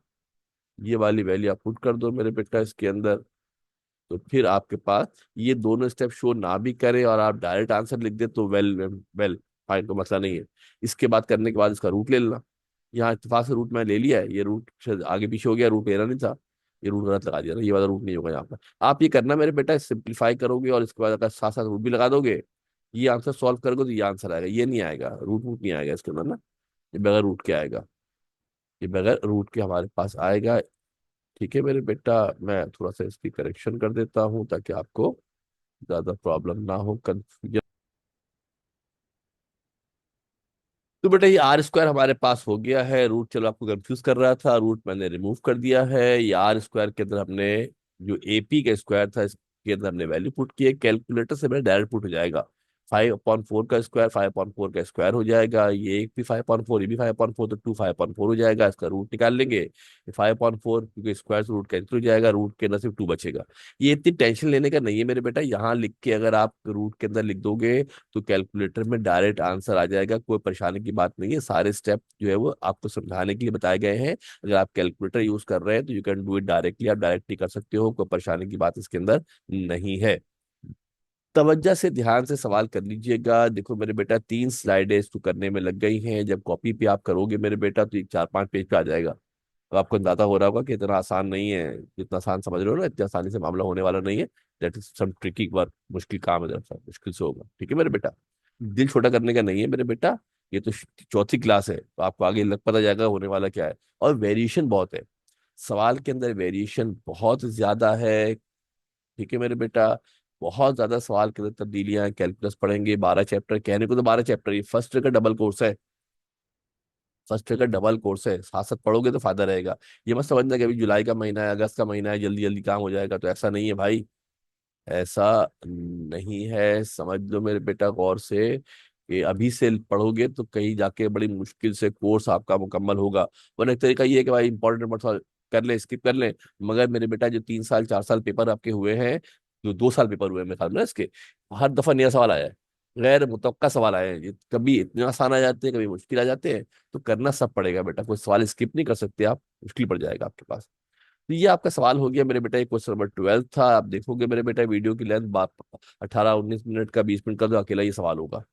ये वाली वैल्यू आप पुट कर दो मेरे बेटा इसके अंदर। तो फिर आपके पास ये दोनों स्टेप शो ना भी करे और आप डायरेक्ट आंसर लिख दे तो वेल वेल फाइन, तो मसला नहीं है। इसके बाद करने के बाद इसका रूट ले लेना। यहाँ इत्तेफाक से रूट मैं ले लिया है, ये रूट शायद आगे पीछे हो गया, रूट लेना नहीं था, ये रूट गलत लगा दिया ना, ये वाला रूट नहीं होगा यहाँ पर। आप ये करना मेरे बेटा, सिंप्लीफाई करोगे और इसके बाद अगर साथ साथ रूट भी लगा दोगे, ये आंसर सॉल्व करोगे तो ये आंसर आएगा। ये नहीं आएगा, रूट रूट नहीं आएगा इसके अंदर ना, ये बगैर रूट के आएगा, ये बगैर रूट के हमारे पास आएगा। ठीक है मेरे बेटा, मैं थोड़ा सा इसकी करेक्शन कर देता हूँ ताकि आपको ज्यादा प्रॉब्लम ना हो, कंफ्यूजन। तो बेटा ये आर स्क्वायर हमारे पास हो गया है। रूट चलो आपको कंफ्यूज कर रहा था, रूट मैंने रिमूव कर दिया है। ये आर स्क्वायर के अंदर हमने जो एपी का स्क्वायर था इसके अंदर हमने वैल्यू पुट की है। कैलकुलेटर से मेरा डायरेक्ट पुट हो जाएगा। 5/4 का स्क्वायर 5/4 का स्क्वायर हो जाएगा। ये एक भी 5/4, ये भी 5/4, तो 2 5/4 हो जाएगा। इसका रूट निकाल लेंगे, 5/4 क्योंकि स्क्वायर से रूट कैंसिल हो जाएगा, रूट के अंदर सिर्फ 2 बचेगा। ये इतनी टेंशन लेने का नहीं है मेरे बेटा, यहाँ लिख के अगर आप रूट के अंदर लिख दोगे तो कैलकुलेटर में डायरेक्ट आंसर आ जाएगा, कोई परेशानी की बात नहीं है। सारे स्टेप जो है वो आपको समझाने के लिए बताए गए हैं। अगर आप कैलकुलेटर यूज कर रहे हैं तो you can do it directly, आप डायरेक्टली कर सकते हो, कोई परेशानी की बात इसके अंदर नहीं है। तवज्जो से ध्यान से सवाल कर लीजिएगा। देखो मेरे बेटा 3 स्लाइडें इसको करने में लग गई हैं। जब कॉपी पे आप करोगे मेरे बेटा तो 4 5 पेज पे आ जाएगा। तो आपको अंदाजा हो रहा होगा कि इतना आसान नहीं है, जितना आसान समझ रहे हो ना इतना आसानी से मामला होने वाला नहीं है। That is some tricky work, मुश्किल काम है, जरा मुश्किल से होगा। ठीक है मेरे बेटा, दिल छोटा करने का नहीं है मेरे बेटा। ये तो चौथी क्लास है, तो आपको आगे लग पता जाएगा होने वाला क्या है। और वेरिएशन बहुत है, सवाल के अंदर वेरिएशन बहुत ज्यादा है। ठीक है मेरे बेटा, बहुत ज्यादा सवाल के अंदर तब्दीलियां हैं। कैलकुलस पढ़ेंगे 12 चैप्टर, कहने को तो 12 चैप्टर, ये फर्स्ट ईयर का डबल कोर्स है। फर्स्ट ईयर का डबल कोर्स है, साथ साथ पढ़ोगे तो फायदा रहेगा। ये मत समझना कि अभी जुलाई का महीना है, अगस्त का महीना है, जल्दी जल्दी काम हो जाएगा, तो ऐसा नहीं है भाई। ऐसा नहीं है, समझ लो मेरे बेटा गौर से कि अभी से पढ़ोगे तो कहीं जाके बड़ी मुश्किल से कोर्स आपका मुकम्मल होगा। वरना एक तरीका ये है कि भाई इंपॉर्टेंट मत कर ले, स्किप कर ले। मगर मेरे बेटा जो 3 साल 4 साल पेपर आपके हुए हैं, जो 2 साल पेपर हुए हैं मेरे ख्याल में इसके, हर दफा नया सवाल आया है, गैर मुतवक्का सवाल आए हैं। कभी इतने आसान आ जाते हैं, कभी मुश्किल आ जाते हैं। तो करना सब पड़ेगा बेटा, कोई सवाल स्किप नहीं कर सकते आप, मुश्किल पड़ जाएगा आपके पास। तो ये आपका सवाल हो गया मेरे बेटा, ये क्वेश्चन नंबर 12 था। आप देखोगे मेरे बेटा वीडियो की लेंथ बात 18 19 मिनट का, 20 मिनट का तो अकेला ये सवाल होगा।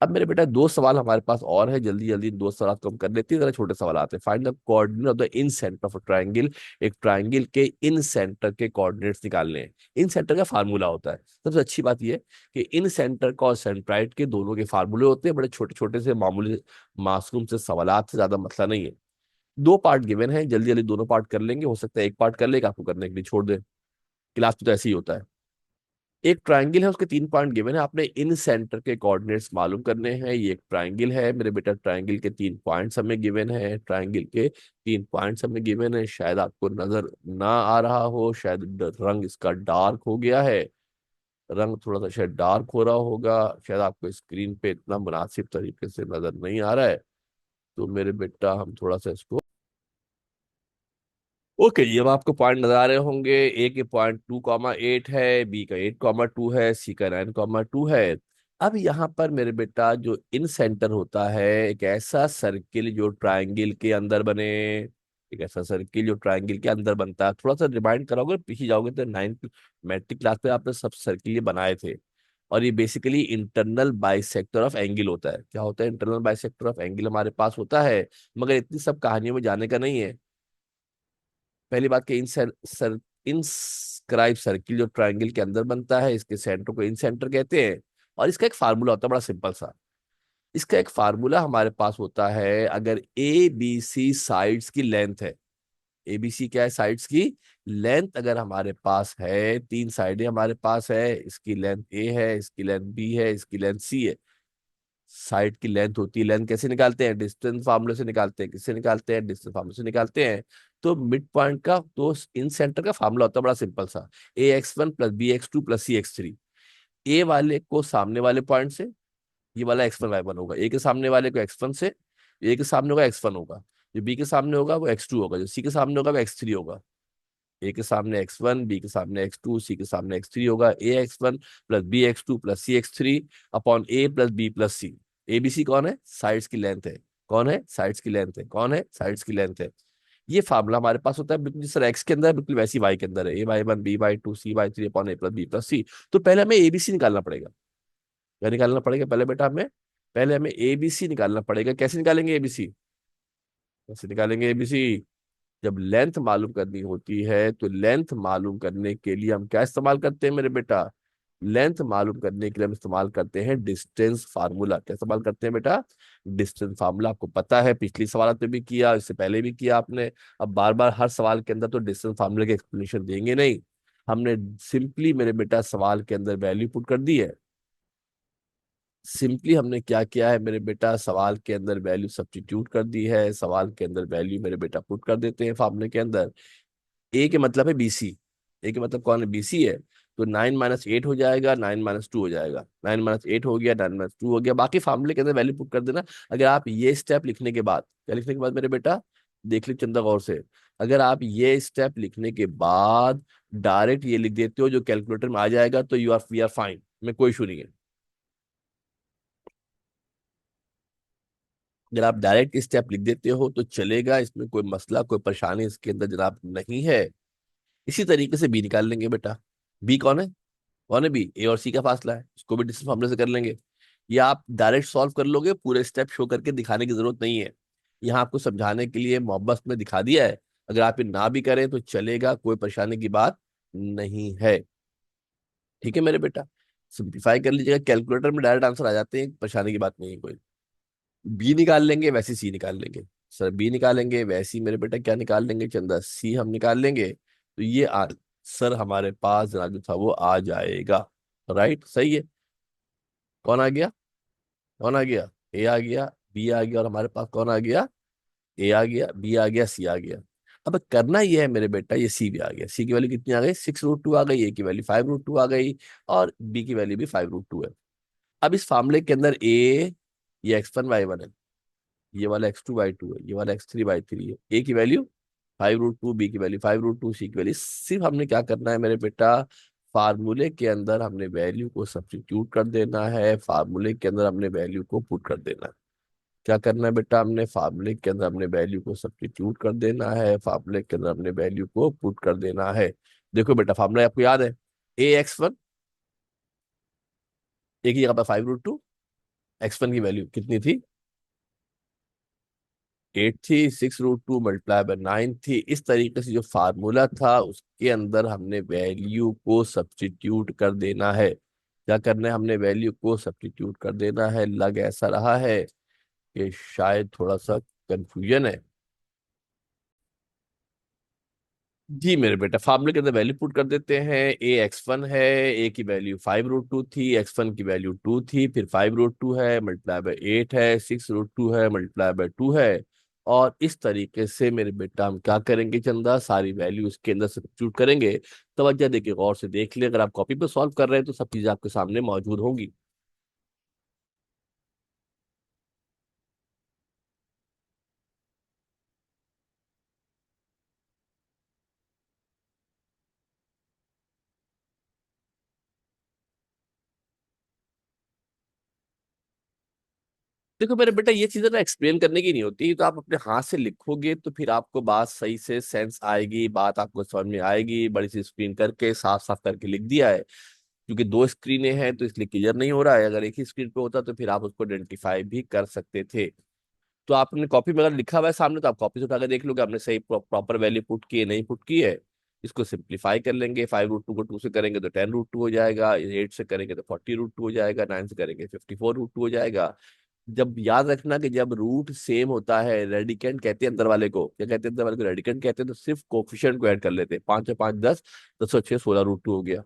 अब मेरे बेटा 2 सवाल हमारे पास और है, जल्दी जल्दी 2 सवाल को हम कर लेते हैं, जरा छोटे सवाल आते हैं। Find the coordinate of the in centre of a triangle. एक ट्राइंगल के इन सेंटर के कोऑर्डिनेट्स निकालने हैं। इन सेंटर का फार्मूला होता है, सबसे अच्छी बात यह है कि इन सेंटर का और सेंट्राइड के दोनों के फार्मूले होते हैं, बड़े छोटे छोटे से मामूली मासूम से सवालात से, ज्यादा मसला नहीं है। 2 पार्ट गिवन है, जल्दी जल्दी दोनों पार्ट कर लेंगे, हो सकता है एक पार्ट कर लेगा आपको करने के लिए छोड़ दे, क्लास में तो ऐसे ही होता है। एक ट्रायंगल है, उसके 3 पॉइंट गिवन है, आपने इन सेंटर के कोऑर्डिनेट्स मालूम करने हैं। ये एक ट्रायंगल है मेरे बेटा, ट्रायंगल के 3 पॉइंट्स हमें गिवन है, ट्रायंगल के 3 पॉइंट्स हमें गिवन है। शायद आपको नजर ना आ रहा हो, शायद रंग इसका डार्क हो गया है, रंग थोड़ा सा शायद डार्क हो रहा होगा, शायद आपको स्क्रीन पे इतना मुनासिब तरीके से नजर नहीं आ रहा है। तो मेरे बेटा हम थोड़ा सा इसको ओके, ये अब आपको पॉइंट नजर आ रहे होंगे। ए के पॉइंट 2,8 है, बी का 8,2 है, सी का 9,2 है। अब यहाँ पर मेरे बेटा जो इन सेंटर होता है, एक ऐसा सर्किल जो ट्रायंगल के अंदर बने, एक ऐसा सर्किल जो ट्रायंगल के अंदर बनता है। थोड़ा सा रिमाइंड कराओगे, पीछे जाओगे तो 9th मैट्रिक क्लास में आपने सब सर्किल ये बनाए थे। और ये basically internal bisector of angle होता है। क्या होता है? इंटरनल बाइसेक्टर ऑफ एंगल हमारे पास होता है, मगर इतनी सब कहानियों में जाने का नहीं है। पहली बात कि इनस्क्राइब सर्किल जो ट्रायंगल के अंदर बनता है, इसके सेंटर को इन सेंटर कहते हैं। और इसका एक फार्मूला होता है, बड़ा सिंपल सा। इसका एक फार्मूला हमारे पास होता है, अगर ए बी सी साइड्स की लेंथ है। ए बी सी क्या है? साइड्स की लेंथ। अगर हमारे पास है, तीन साइडें हमारे पास है, इसकी लेंथ ए है, इसकी लेंथ बी है, इसकी लेंथ सी है। साइड की लेंथ होती है, लेंथ कैसे निकालते हैं? डिस्टेंस फार्मूले से निकालते हैं। किससे निकालते हैं? डिस्टेंस फार्मूले से निकालते हैं। तो मिड पॉइंट का, तो इन सेंटर का फार्मूला होता है बड़ा सिंपल सा, AX1 plus BX2 plus CX3। ए वाले को सामने वाले पॉइंट से, ये वाला X1 Y1 होगा। ए के सामने वाले को X1 से, ए के सामने होगा X1 होगा। जो बी के सामने होगा वो X2 होगा। जो सी के सामने होगा वो X3 होगा। ए के सामने X1, बी के सामने X2, सी के सामने X3 होगा। AX1 plus BX2 plus CX3 upon a plus b plus c. ABC कौन है? साइड्स की लेंथ है। कौन है? साइड्स की लेंथ है। कौन है? साइड्स की लेंथ है। ये फार्मूला हमारे पास होता है बिल्कुल जिस तरह एक्स के अंदर है, बिल्कुल वैसी वाई के अंदर है। A/1 B/2 C/3 upon a plus b plus सी। तो पहले हमें ABC निकालना पड़ेगा। क्या निकालना पड़ेगा पहले बेटा हमें? पहले हमें ABC निकालना पड़ेगा। कैसे निकालेंगे ABC? कैसे निकालेंगे ABC? जब लेंथ मालूम करनी होती है, तो लेंथ मालूम करने के लिए हम क्या इस्तेमाल करते हैं मेरे बेटा? लेंथ मालूम करने के लिए हम इस्तेमाल करते हैं डिस्टेंस फार्मूला। क्या इस्तेमाल करते हैं बेटा? Distance formula. आपको पता है, पिछली सवाल में भी किया, इससे पहले भी किया आपने। अब बार बार हर सवाल के अंदर तो डिस्टेंस फार्मूले के एक्सप्लेनेशन देंगे नहीं। हमने सिंपली मेरे बेटा सवाल के अंदर वैल्यू पुट कर दी है। सिंपली हमने क्या किया है मेरे बेटा, सवाल के अंदर वैल्यू सब्स्टिट्यूट कर दी है। सवाल के अंदर वैल्यू मेरे बेटा पुट कर देते हैं फार्मूले के अंदर। ए के मतलब है BC। ए के मतलब कौन है? BC है। तो 9 - 8 हो जाएगा, 9 - 2 हो जाएगा। 9 - 8 हो गया, 9 - 2 हो गया। बाकी फार्मूले के अंदर वैल्यू पुट कर देना। अगर आप ये स्टेप लिखने के बाद, क्या लिखने के बाद मेरे बेटा? देख ली चंदा गौर से। अगर आप ये स्टेप लिखने के बाद डायरेक्ट ये लिख देते हो जो कैलकुलेटर में आ जाएगा, तो वी आर फाइन, में कोई इशू नहीं है। अगर आप डायरेक्ट स्टेप लिख देते हो तो चलेगा, इसमें कोई मसला, कोई परेशानी इसके अंदर जनाब नहीं है। इसी तरीके से बी निकाल लेंगे बेटा। बी कौन है? कौन है बी? ए और सी का फासला है, इसको भी डिस्टेंस फार्मूले से कर लेंगे। या आप डायरेक्ट सॉल्व कर लोगे, पूरे स्टेप शो करके दिखाने की जरूरत नहीं है। यहाँ आपको समझाने के लिए मोहब्बत में दिखा दिया है। अगर आप ये ना भी करें तो चलेगा, कोई परेशानी की बात नहीं है। ठीक है मेरे बेटा? सिंप्लीफाई कर लीजिएगा, कैलकुलेटर में डायरेक्ट आंसर आ जाते हैं, परेशानी की बात नहीं है कोई। बी निकाल लेंगे, वैसे सी निकाल लेंगे। सर बी निकालेंगे, वैसे ही मेरे बेटा क्या निकाल लेंगे चंदा? सी हम निकाल लेंगे। तो ये आंसर हमारे पास जनाब जो था वो आ जाएगा। राइट, सही है। कौन आ गया? कौन आ गया? ए आ गया, बी आ गया, और हमारे पास कौन आ गया? ए आ गया, बी आ गया, सी आ गया। अब करना ये है मेरे बेटा, ये सी भी आ गया। सी की वैल्यू कितनी आ गई? 6√2 आ गई। ए की वैल्यू 5√2 आ गई। और बी की वैल्यू भी 5√2 है। अब इस फार्मूले के अंदर ये X1 Y1 है, ये वाला X2 Y2 है, ये वाला X3 Y3 है। ए की वैल्यू 5√2, बी की वैल्यू 5√2, सी की वैल्यू। सिर्फ हमने क्या करना है मेरे बेटा, फार्मूले के अंदर हमने वैल्यू को सब्स्टिट्यूट कर देना है। फार्मूले के अंदर हमने वैल्यू को पुट कर देना है। क्या करना है बेटा? हमने फार्मूले के अंदर हमने वैल्यू को सब्स्टिट्यूट कर देना है। फार्मूले के अंदर हमने वैल्यू को पुट कर देना है। देखो बेटा, फार्मूला आपको याद है। AX1, एक ही जगह पर 5√2। X1 की वैल्यू कितनी थी? 8 थी। 6√2 मल्टीप्लाई बाय 9 थी। इस तरीके से जो फार्मूला था उसके अंदर हमने वैल्यू को सब्स्टिट्यूट कर देना है। क्या करना है? हमने वैल्यू को सब्स्टिट्यूट कर देना है। लग ऐसा रहा है कि शायद थोड़ा सा कंफ्यूजन है। जी मेरे बेटा, फार्मूले के अंदर वैल्यू पुट कर देते हैं। AX1 है, ए की वैल्यू 5√2 थी, X1 की वैल्यू 2 थी, फिर 5√2 है मल्टीप्लाई बाय 8 है, 6√2 है मल्टीप्लाई बाय 2 है। और इस तरीके से मेरे बेटा हम क्या करेंगे चंदा, सारी वैल्यू इसके अंदर सब्स्टिट्यूट करेंगे। तवज्जो देखिए, गौर से देख ले, अगर आप कॉपी पे सॉल्व कर रहे हैं तो सब चीजें आपके सामने मौजूद होंगी। देखो मेरे बेटा, ये चीजें ना एक्सप्लेन करने की नहीं होती, तो आप अपने हाथ से लिखोगे तो फिर आपको बात सही से सेंस आएगी, बात आपको समझ में आएगी। बड़ी सी स्क्रीन करके साफ साफ करके लिख दिया है। क्योंकि दो स्क्रीनें हैं तो इसलिए क्लियर नहीं हो रहा है। अगर एक ही स्क्रीन पे होता तो फिर आप उसको आइडेंटिफाई भी कर सकते थे। तो आपने कॉपी में अगर लिखा हुआ है सामने, तो आप कॉपी से उठा के देख लोगे आपने सही प्रॉपर वैल्यू पुट की है नहीं पुट की है। इसको सिंप्लीफाई कर लेंगे। 5√2 को 2 से करेंगे तो 10√2 हो जाएगा, 8 से करेंगे तो 40√2 हो जाएगा, 9 से करेंगे 54√2 हो जाएगा। जब याद रखना कि जब रूट सेम होता है, रेडिकेंट कहते हैं अंदर वाले को, क्या कहते हैं अंदर वाले को, रेडिकेंट कहते हैं, तो सिर्फ कोफिशिएंट को ऐड कर लेते हैं। 5 और 5 10, 10 और 6 16√2 हो गया।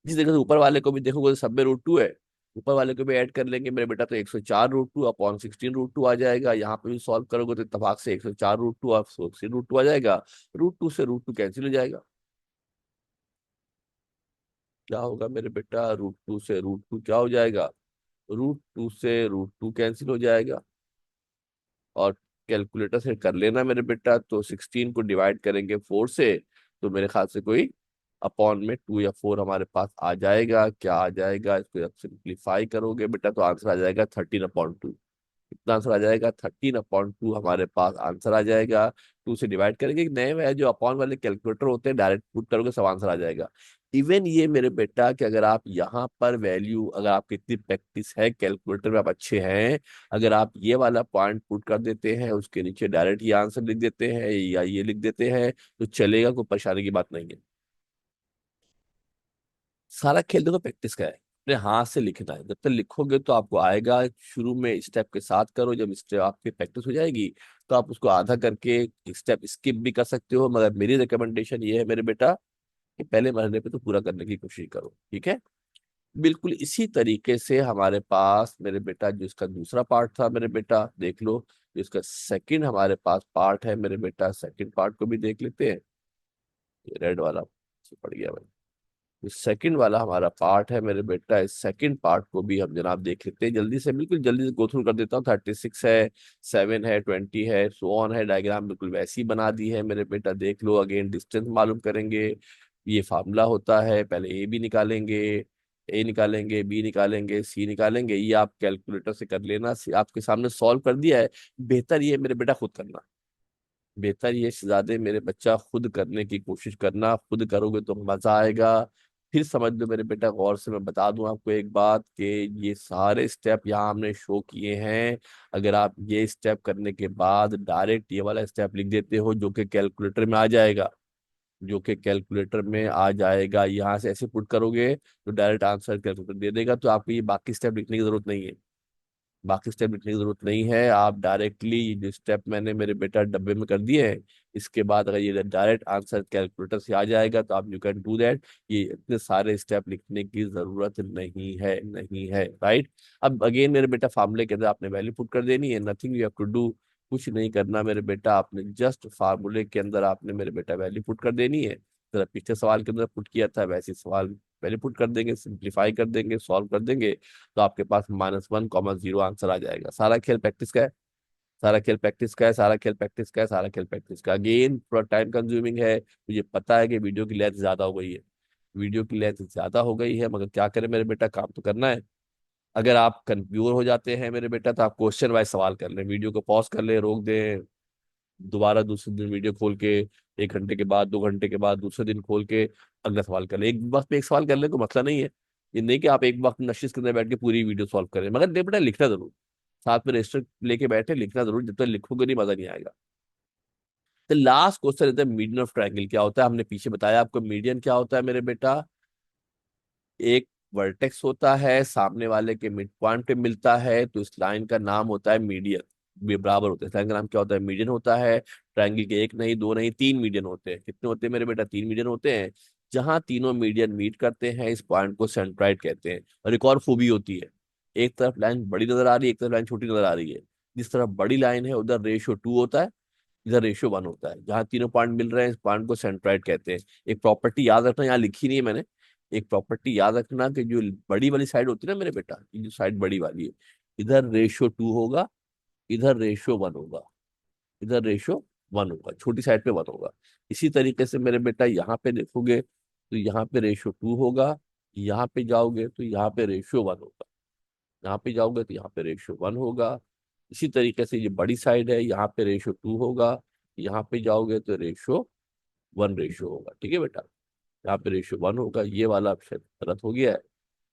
जिस जगह से ऊपर वाले को भी देखोगे तो सब में √2 है, ऊपर वाले को भी ऐड कर लेंगे मेरे बेटा, तो 104√2 अपॉन 16√2 आ जाएगा। यहाँ पे भी सॉल्व करोगे तो इत्तेफाक से 104√2 और 16√2 आ जाएगा। √2 से √2 कैंसिल हो जाएगा। क्या होगा मेरे बेटा, √2 से √2 क्या हो जाएगा, √2 से √2 कैंसिल हो जाएगा। और कैलकुलेटर से कर लेना मेरे बेटा, तो 16 को डिवाइड करेंगे 4 से, तो मेरे ख्याल से कोई अपॉन में 2 या 4 हमारे पास आ जाएगा। क्या आ जाएगा, इसको जब सिंप्लीफाई करोगे बेटा तो आंसर आ जाएगा 13/2। कितना आंसर आ जाएगा, 13/2 हमारे पास आंसर आ जाएगा। 2 से डिवाइड करेंगे, नए वाले जो अपॉन वाले कैलकुलेटर होते हैं डायरेक्ट पुट करोगे सब आंसर आ जाएगा। इवन ये मेरे बेटा कि अगर आप यहाँ पर वैल्यू, अगर आपकी इतनी प्रैक्टिस है कैलकुलेटर में, आप अच्छे हैं, अगर आप ये वाला पॉइंट पुट कर देते हैं उसके नीचे डायरेक्ट ये आंसर लिख देते हैं या ये लिख देते हैं तो चलेगा, कोई परेशानी की बात नहीं है। सारा खेल देखो प्रैक्टिस का है, अपने हाथ से लिखना है। जब तक लिखोगे तो आपको आएगा। शुरू में स्टेप के साथ करो, जब स्टेप आपकी प्रैक्टिस हो जाएगी तो आप उसको आधा करके स्टेप स्किप भी कर सकते हो। मगर मेरी रिकमेंडेशन ये है मेरे बेटा कि पहले महीने पे तो पूरा करने की कोशिश करो, ठीक है। बिल्कुल इसी तरीके से हमारे पास मेरे बेटा जो इसका दूसरा पार्ट था मेरे बेटा, देख लो। जो इसका सेकंड हमारे पास पार्ट है मेरे बेटा, सेकंड पार्ट को भी देख लेते हैं। ये रेड वाला से पड़ गया भाई। जो सेकंड वाला हमारा पार्ट है मेरे बेटा, इस सेकंड पार्ट को भी हम जनाब देख लेते हैं जल्दी से, बिल्कुल जल्दी से गो थ्रू कर देता हूँ। 36 है, 7 है, 20 है, सो ऑन है। डायग्राम बिल्कुल वैसी बना दी है मेरे बेटा, देख लो। अगेन डिस्टेंस मालूम करेंगे। ये फार्मूला होता है, पहले ए बी निकालेंगे, ए निकालेंगे, बी निकालेंगे, सी निकालेंगे। ये आप कैलकुलेटर से कर लेना, आपके सामने सॉल्व कर दिया है। बेहतर ये मेरे बेटा खुद करना, बेहतर ये शहजादे मेरे बच्चा खुद करने की कोशिश करना। खुद करोगे तो मजा आएगा। फिर समझ लो मेरे बेटा, गौर से मैं बता दूं आपको एक बात कि ये सारे स्टेप यहाँ हमने शो किए हैं। अगर आप ये स्टेप करने के बाद डायरेक्ट ये वाला स्टेप लिख देते हो जो कि कैलकुलेटर में आ जाएगा, जो कि कैलकुलेटर में आ जाएगा, यहाँ से ऐसे पुट करोगे तो डायरेक्ट आंसर कैलकुलेटर दे देगा। तो आपको ये बाकी स्टेप लिखने की जरूरत नहीं है। बाकी स्टेप लिखने की जरूरत नहीं है। आप डायरेक्टली ये जो स्टेप मैंने मेरे बेटा डब्बे में कर दिए हैं, इसके बाद अगर ये डायरेक्ट आंसर कैलकुलेटर से आ जाएगा तो आप यू कैन डू दैट। ये इतने सारे स्टेप लिखने की जरूरत नहीं है, नहीं है, राइट। अब अगेन मेरे बेटा, फार्मूले के अंदर आपने वैल्यू पुट कर देनी है, nothing you have to do. कुछ नहीं करना मेरे बेटा, आपने जस्ट फार्मूले के अंदर आपने मेरे बेटा वैल्यू पुट कर देनी है। जरा पिछले सवाल के अंदर पुट किया था वैसे सवाल पहले पुट कर देंगे, सिंप्लीफाई कर देंगे, सॉल्व कर देंगे, तो आपके पास -1, 0 आंसर आ जाएगा। सारा खेल प्रैक्टिस का है, सारा खेल प्रैक्टिस का है, सारा खेल प्रैक्टिस का है, सारा खेल प्रैक्टिस का। अगेन थोड़ा टाइम कंज्यूमिंग है, मुझे पता है कि वीडियो की लेंथ ज्यादा हो गई है, वीडियो की लेंथ ज्यादा हो गई है, मगर क्या करें मेरे बेटा, काम तो करना है। अगर आप कंफ्यूज हो जाते हैं मेरे बेटा तो आप क्वेश्चन वाइज सवाल कर लें, वीडियो को पॉज कर ले, रोक दें, दोबारा दूसरे दिन वीडियो खोल के 1 घंटे के बाद, 2 घंटे के बाद दूसरे दिन खोल के अगला सवाल कर ले। एक वक्त में एक सवाल कर ले कोई मसला नहीं है। ये नहीं कि आप एक वक्त नशिश के अंदर बैठ के पूरी वीडियो सॉल्व करें, मगर नहीं बेटा लिखना जरूर, साथ में रजिस्टर लेके बैठे लिखना जरूर। जब तक लिखोगे नहीं मजा नहीं आएगा। तो लास्ट क्वेश्चन रहता है मीडियन ऑफ ट्रायंगल क्या होता है। हमने पीछे बताया आपको मीडियन क्या होता है मेरे बेटा। एक वर्टेक्स होता है, सामने वाले के मिड पॉइंट पे मिलता है, तो इस लाइन का नाम होता है मीडियन। भी बराबर होते हैं, इस लाइन का नाम क्या होता है, मीडियन होता है। ट्रायंगल के एक नहीं, दो नहीं, 3 मीडियन होते हैं। कितने होते हैं मेरे बेटा, 3 मीडियन होते हैं। जहां तीनों मीडियन मीट करते हैं इस पॉइंट को सेंट्राइड कहते हैं। और एक और खूबी होती है, एक तरफ लाइन बड़ी नजर आ रही है, एक तरफ लाइन छोटी नजर आ रही है। जिस तरफ बड़ी लाइन है उधर रेशियो 2 होता है, इधर रेशियो 1 होता है। जहाँ तीनों पॉइंट मिल रहे हैं इस पॉइंट को सेंट्राइड कहते हैं। एक प्रॉपर्टी याद रखना, यहाँ लिखी नहीं है मैंने। एक प्रॉपर्टी याद रखना कि जो बड़ी वाली साइड होती है ना मेरे बेटा, ये जो साइड बड़ी वाली है, इधर रेशियो 2 होगा, इधर रेशियो 1 होगा, इधर रेशियो 1 होगा, छोटी साइड पे 1 होगा। इसी तरीके से मेरे बेटा यहाँ पे देखोगे तो यहाँ पे रेशियो 2 होगा, यहाँ पे जाओगे तो यहाँ पे रेशियो 1 होगा, यहाँ पे जाओगे तो यहाँ पे रेशियो 1 होगा, इसी तरीके से ये बड़ी साइड है, यहाँ पे रेशो 2 होगा, यहाँ पे जाओगे तो रेशो 1 रेशो होगा। ठीक है बेटा, यहाँ पे रेशो 1 होगा, ये वाला शायद गलत हो गया है,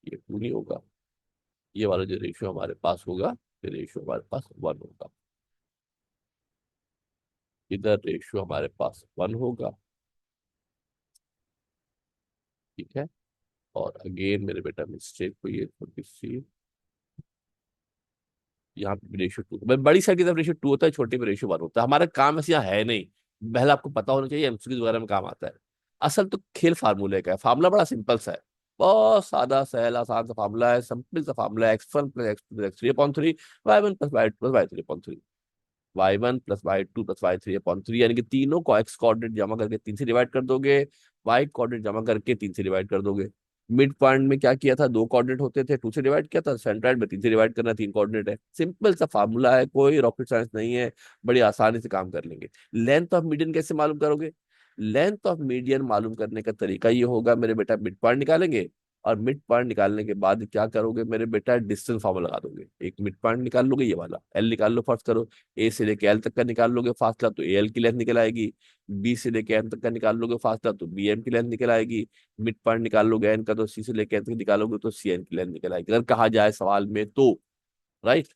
ये 2 नहीं होगा, ये वाला जो रेशो हमारे पास होगा, ये रेशो हमारे पास 1 होगा। इधर रेशो हमारे पास 1 होगा। ठीक है, और अगेन मेरे बेटा मिस्टेक हुई है थोड़ी सी, यहाँ पे रेशियो 2, बड़ी साइड की तरफ रेशियो 2 होता है, छोटे में रेशियो 1 होता है। हमारा काम ऐसे यहाँ है नहीं, पहले आपको पता होना चाहिए, एमसीक्यू वगैरह में काम आता है। असल तो खेल फार्मूले का है, फार्मूला बड़ा सिंपल सा है, बहुत सादा सहल आसान सा फार्मूला है, सिंपल सा फार्मूला है, x1 plus x two plus x three upon three, y1 plus y two plus y three upon three, y1 plus y two plus y three upon three, यानी कि तीनों को x कोऑर्डिनेट जमा करके 3 से divide कर दोगे, y कोऑर्डिनेट जमा करके 3 से डिवाइड कर दोगे। मिड पॉइंट में क्या किया था, 2 कोऑर्डिनेट होते थे, 2 से डिवाइड किया था, सेंट्रोइड में 3 से डिवाइड करना, 3 कोऑर्डिनेट है, सिंपल सा फार्मूला है, कोई रॉकेट साइंस नहीं है, बड़ी आसानी से काम कर लेंगे। लेंथ ऑफ मीडियन कैसे मालूम करोगे, लेंथ ऑफ मीडियन मालूम करने का तरीका ये होगा मेरे बेटा, मिड पॉइंट निकालेंगे, और मिड पॉइंट निकालने के बाद क्या करोगे मेरे बेटा, डिस्टेंस फार्मूला लगा दोगे, एक मिड पॉइंट निकाल लोगे, ये वाला एल निकाल लो, फर्स्ट करो, ए से लेके एल तक का निकाल लोगे फासला तो ए एल की लेंथ निकल आएगी, बी से लेके एन तक का निकाल लोगे फासला तो बी एम की लेंथ निकल आएगी, मिड पॉइंट निकाल लोगे एन का तो सी से लेके एन तक निकालोगे तो सी एन की लेंथ निकल आएगी, अगर कहा जाए सवाल में तो। Right,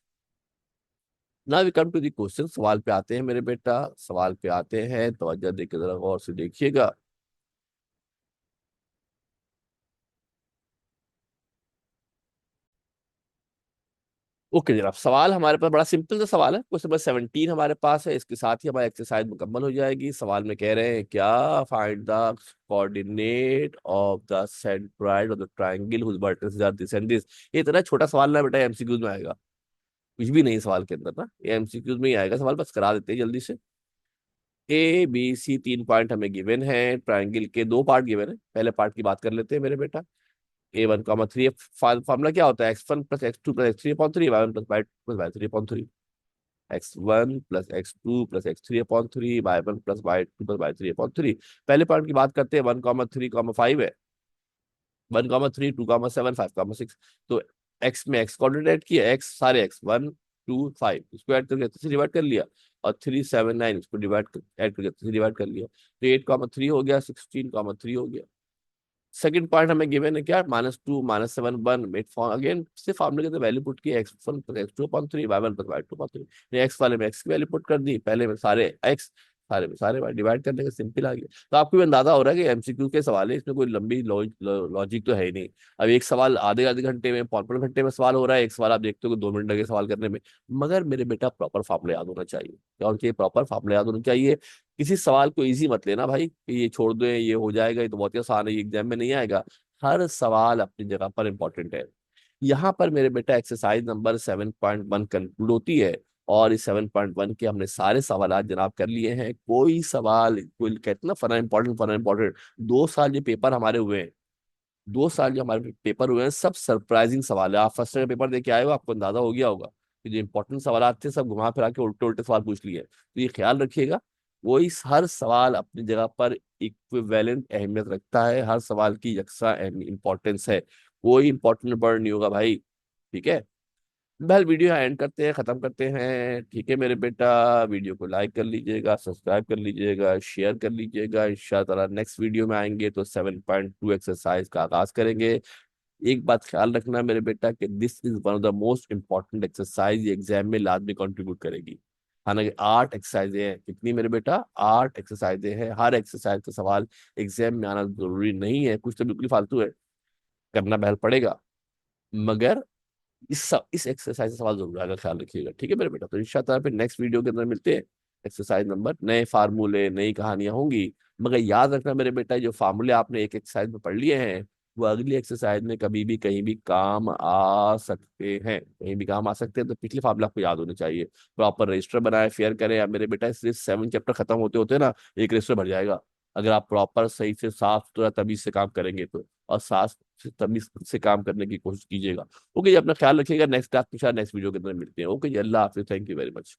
now we come to the question, सवाल पे आते हैं मेरे बेटा, सवाल पे आते हैं, तवज्जो देकर जरा गौर से देखिएगा। ओके जनाब, सवाल हमारे पास बड़ा सिंपल सा सवाल है, क्वेश्चन नंबर 17 हमारे पास है, इसके साथ ही हमारी एक्सरसाइज मुकम्मल हो जाएगी। सवाल में कह रहे हैं क्या, find the coordinate of the centroid of the triangle whose vertices are this and this. ये इतना छोटा सवाल ना बेटा, एमसीक्यूज में आएगा, कुछ भी नहीं सवाल के अंदर ना, ये एमसीक्यूज में ही आएगा सवाल, बस करा देते हैं जल्दी से। ए बी सी 3 पॉइंट हमें गिवन है, ट्रायंगल के 2 पार्ट गिवन है, पहले पार्ट की बात कर लेते हैं मेरे बेटा। A1, 3, फार्मूला क्या होता है, x1 plus x two plus x three upon three, y one plus y plus y three upon three, x1 plus x two plus x three upon three, y 1 plus y two plus y three upon three. पहले part की बात करते हैं, 1, 3, 5 है, 1, 3, 2, 7, 5, 6, तो x में x coordinate किया, x सारे एक्स 1, 2, 5 इसको ऐड करके थ्री डिवाइड कर लिया, और 3, 7, 9 इसको डिवाइड ऐड करके थ्री डिवाइड कर लिया, तो 8, 3 हो गया, 16, 3 हो गया। सेकंड पॉइंट हमें गिवन है क्या, -2, -7, 1, मेट फॉर्म अगेन से फार्मूले के अंदर वैल्यू पुट की, x1 plus x two upon three, y1 plus y two upon three, x वाले में एक्स की वैल्यू पुट कर दी, पहले में सारे एक्स, सारे में सारे वाई, डिवाइड करने का सिंपल आ गया। तो आपको भी अंदाजा हो रहा है कि एमसीक्यू के सवाल है, इसमें कोई लंबी लॉजिक तो है ही नहीं। अब एक सवाल आधे आधे घंटे में, 5 5 घंटे में सवाल हो रहा है, एक सवाल आप देखते हो कि 2 मिनट लगे सवाल करने में, मगर मेरे बेटा प्रॉपर फार्मूला याद होना चाहिए, क्या उनके प्रॉपर फार्मूला याद होना चाहिए। किसी सवाल को इजी मत लेना भाई कि ये छोड़ दो, ये हो जाएगा, ये तो बहुत ही आसान है, ये एग्जाम में नहीं आएगा। हर सवाल अपनी जगह पर इंपॉर्टेंट है। यहाँ पर मेरे बेटा एक्सरसाइज नंबर 7.1 कंक्लूड होती है, और इस 7.1 के हमने सारे सवाल जनाब कर लिए हैं। कोई सवाल, कोई कहते ना फना इंपॉर्टेंट फना इंपॉर्टेंट, 2 साल जो पेपर हमारे हुए हैं, 2 साल जो हमारे पेपर हुए हैं, सब सरप्राइजिंग सवाल है। आप फर्स्ट ईयर पेपर दे के आए हो, आपको अंदाजा हो गया होगा कि जो इंपॉर्टेंट सवाल थे सब घुमा फिरा के उल्टे उल्टे सवाल पूछ लिए, तो ये ख्याल रखिएगा, वो इस हर सवाल अपनी जगह पर इक्विवेलेंट अहमियत रखता है, हर सवाल की यकसा इंपॉर्टेंस है, कोई इंपॉर्टेंट वर्ड नहीं होगा भाई। ठीक है, बहल वीडियो यहाँ एंड करते हैं, खत्म करते हैं। ठीक है मेरे बेटा, वीडियो को लाइक कर लीजिएगा, सब्सक्राइब कर लीजिएगा, शेयर कर लीजिएगा। इंशाल्लाह नेक्स्ट वीडियो में आएंगे तो 7.2 एक्सरसाइज का आगाज करेंगे। एक बात ख्याल रखना मेरे बेटा कि this is one of the most important exercise, ये एग्जाम में लाजमी कंट्रीब्यूट करेगी। हालांकि 8 एक्सरसाइजें हैं, कितनी मेरे बेटा, 8 एक्सरसाइजें हैं, हर एक्सरसाइज का सवाल एग्जाम में आना जरूरी नहीं है, कुछ तो बिल्कुल फालतू है, करना बहल पड़ेगा, मगर इस एक्सरसाइज का सवाल जरूर आएगा, ख्याल रखिएगा। ठीक है मेरे बेटा, तो इंशाल्लाह फिर नेक्स्ट वीडियो के अंदर मिलते हैं। एक्सरसाइज नंबर, नए फार्मूले, नई कहानियां होंगी, मगर याद रखना मेरे बेटा, जो फार्मूले आपने एक एक्सरसाइज में पढ़ लिए हैं, वो अगली एक्सरसाइज में कभी भी कहीं भी काम आ सकते हैं, कहीं भी काम आ सकते हैं, तो पिछले फार्मूला आपको याद होने चाहिए। प्रॉपर रजिस्टर बनाए, फेयर करें, या मेरे बेटा सिर्फ 7 चैप्टर खत्म होते होते ना एक रजिस्टर भर जाएगा, अगर आप प्रॉपर सही से साफ सुथरा तमीज से काम करेंगे तो, और साफ तमीज से काम करने की कोशिश कीजिएगा। ओके जी, अपना ख्याल रखिएगा, नेक्स्ट क्लास के साथ नेक्स्ट वीडियो के अंदर मिलते हैं। ओके जी, अल्लाह हाफिज, थैंक यू वेरी मच।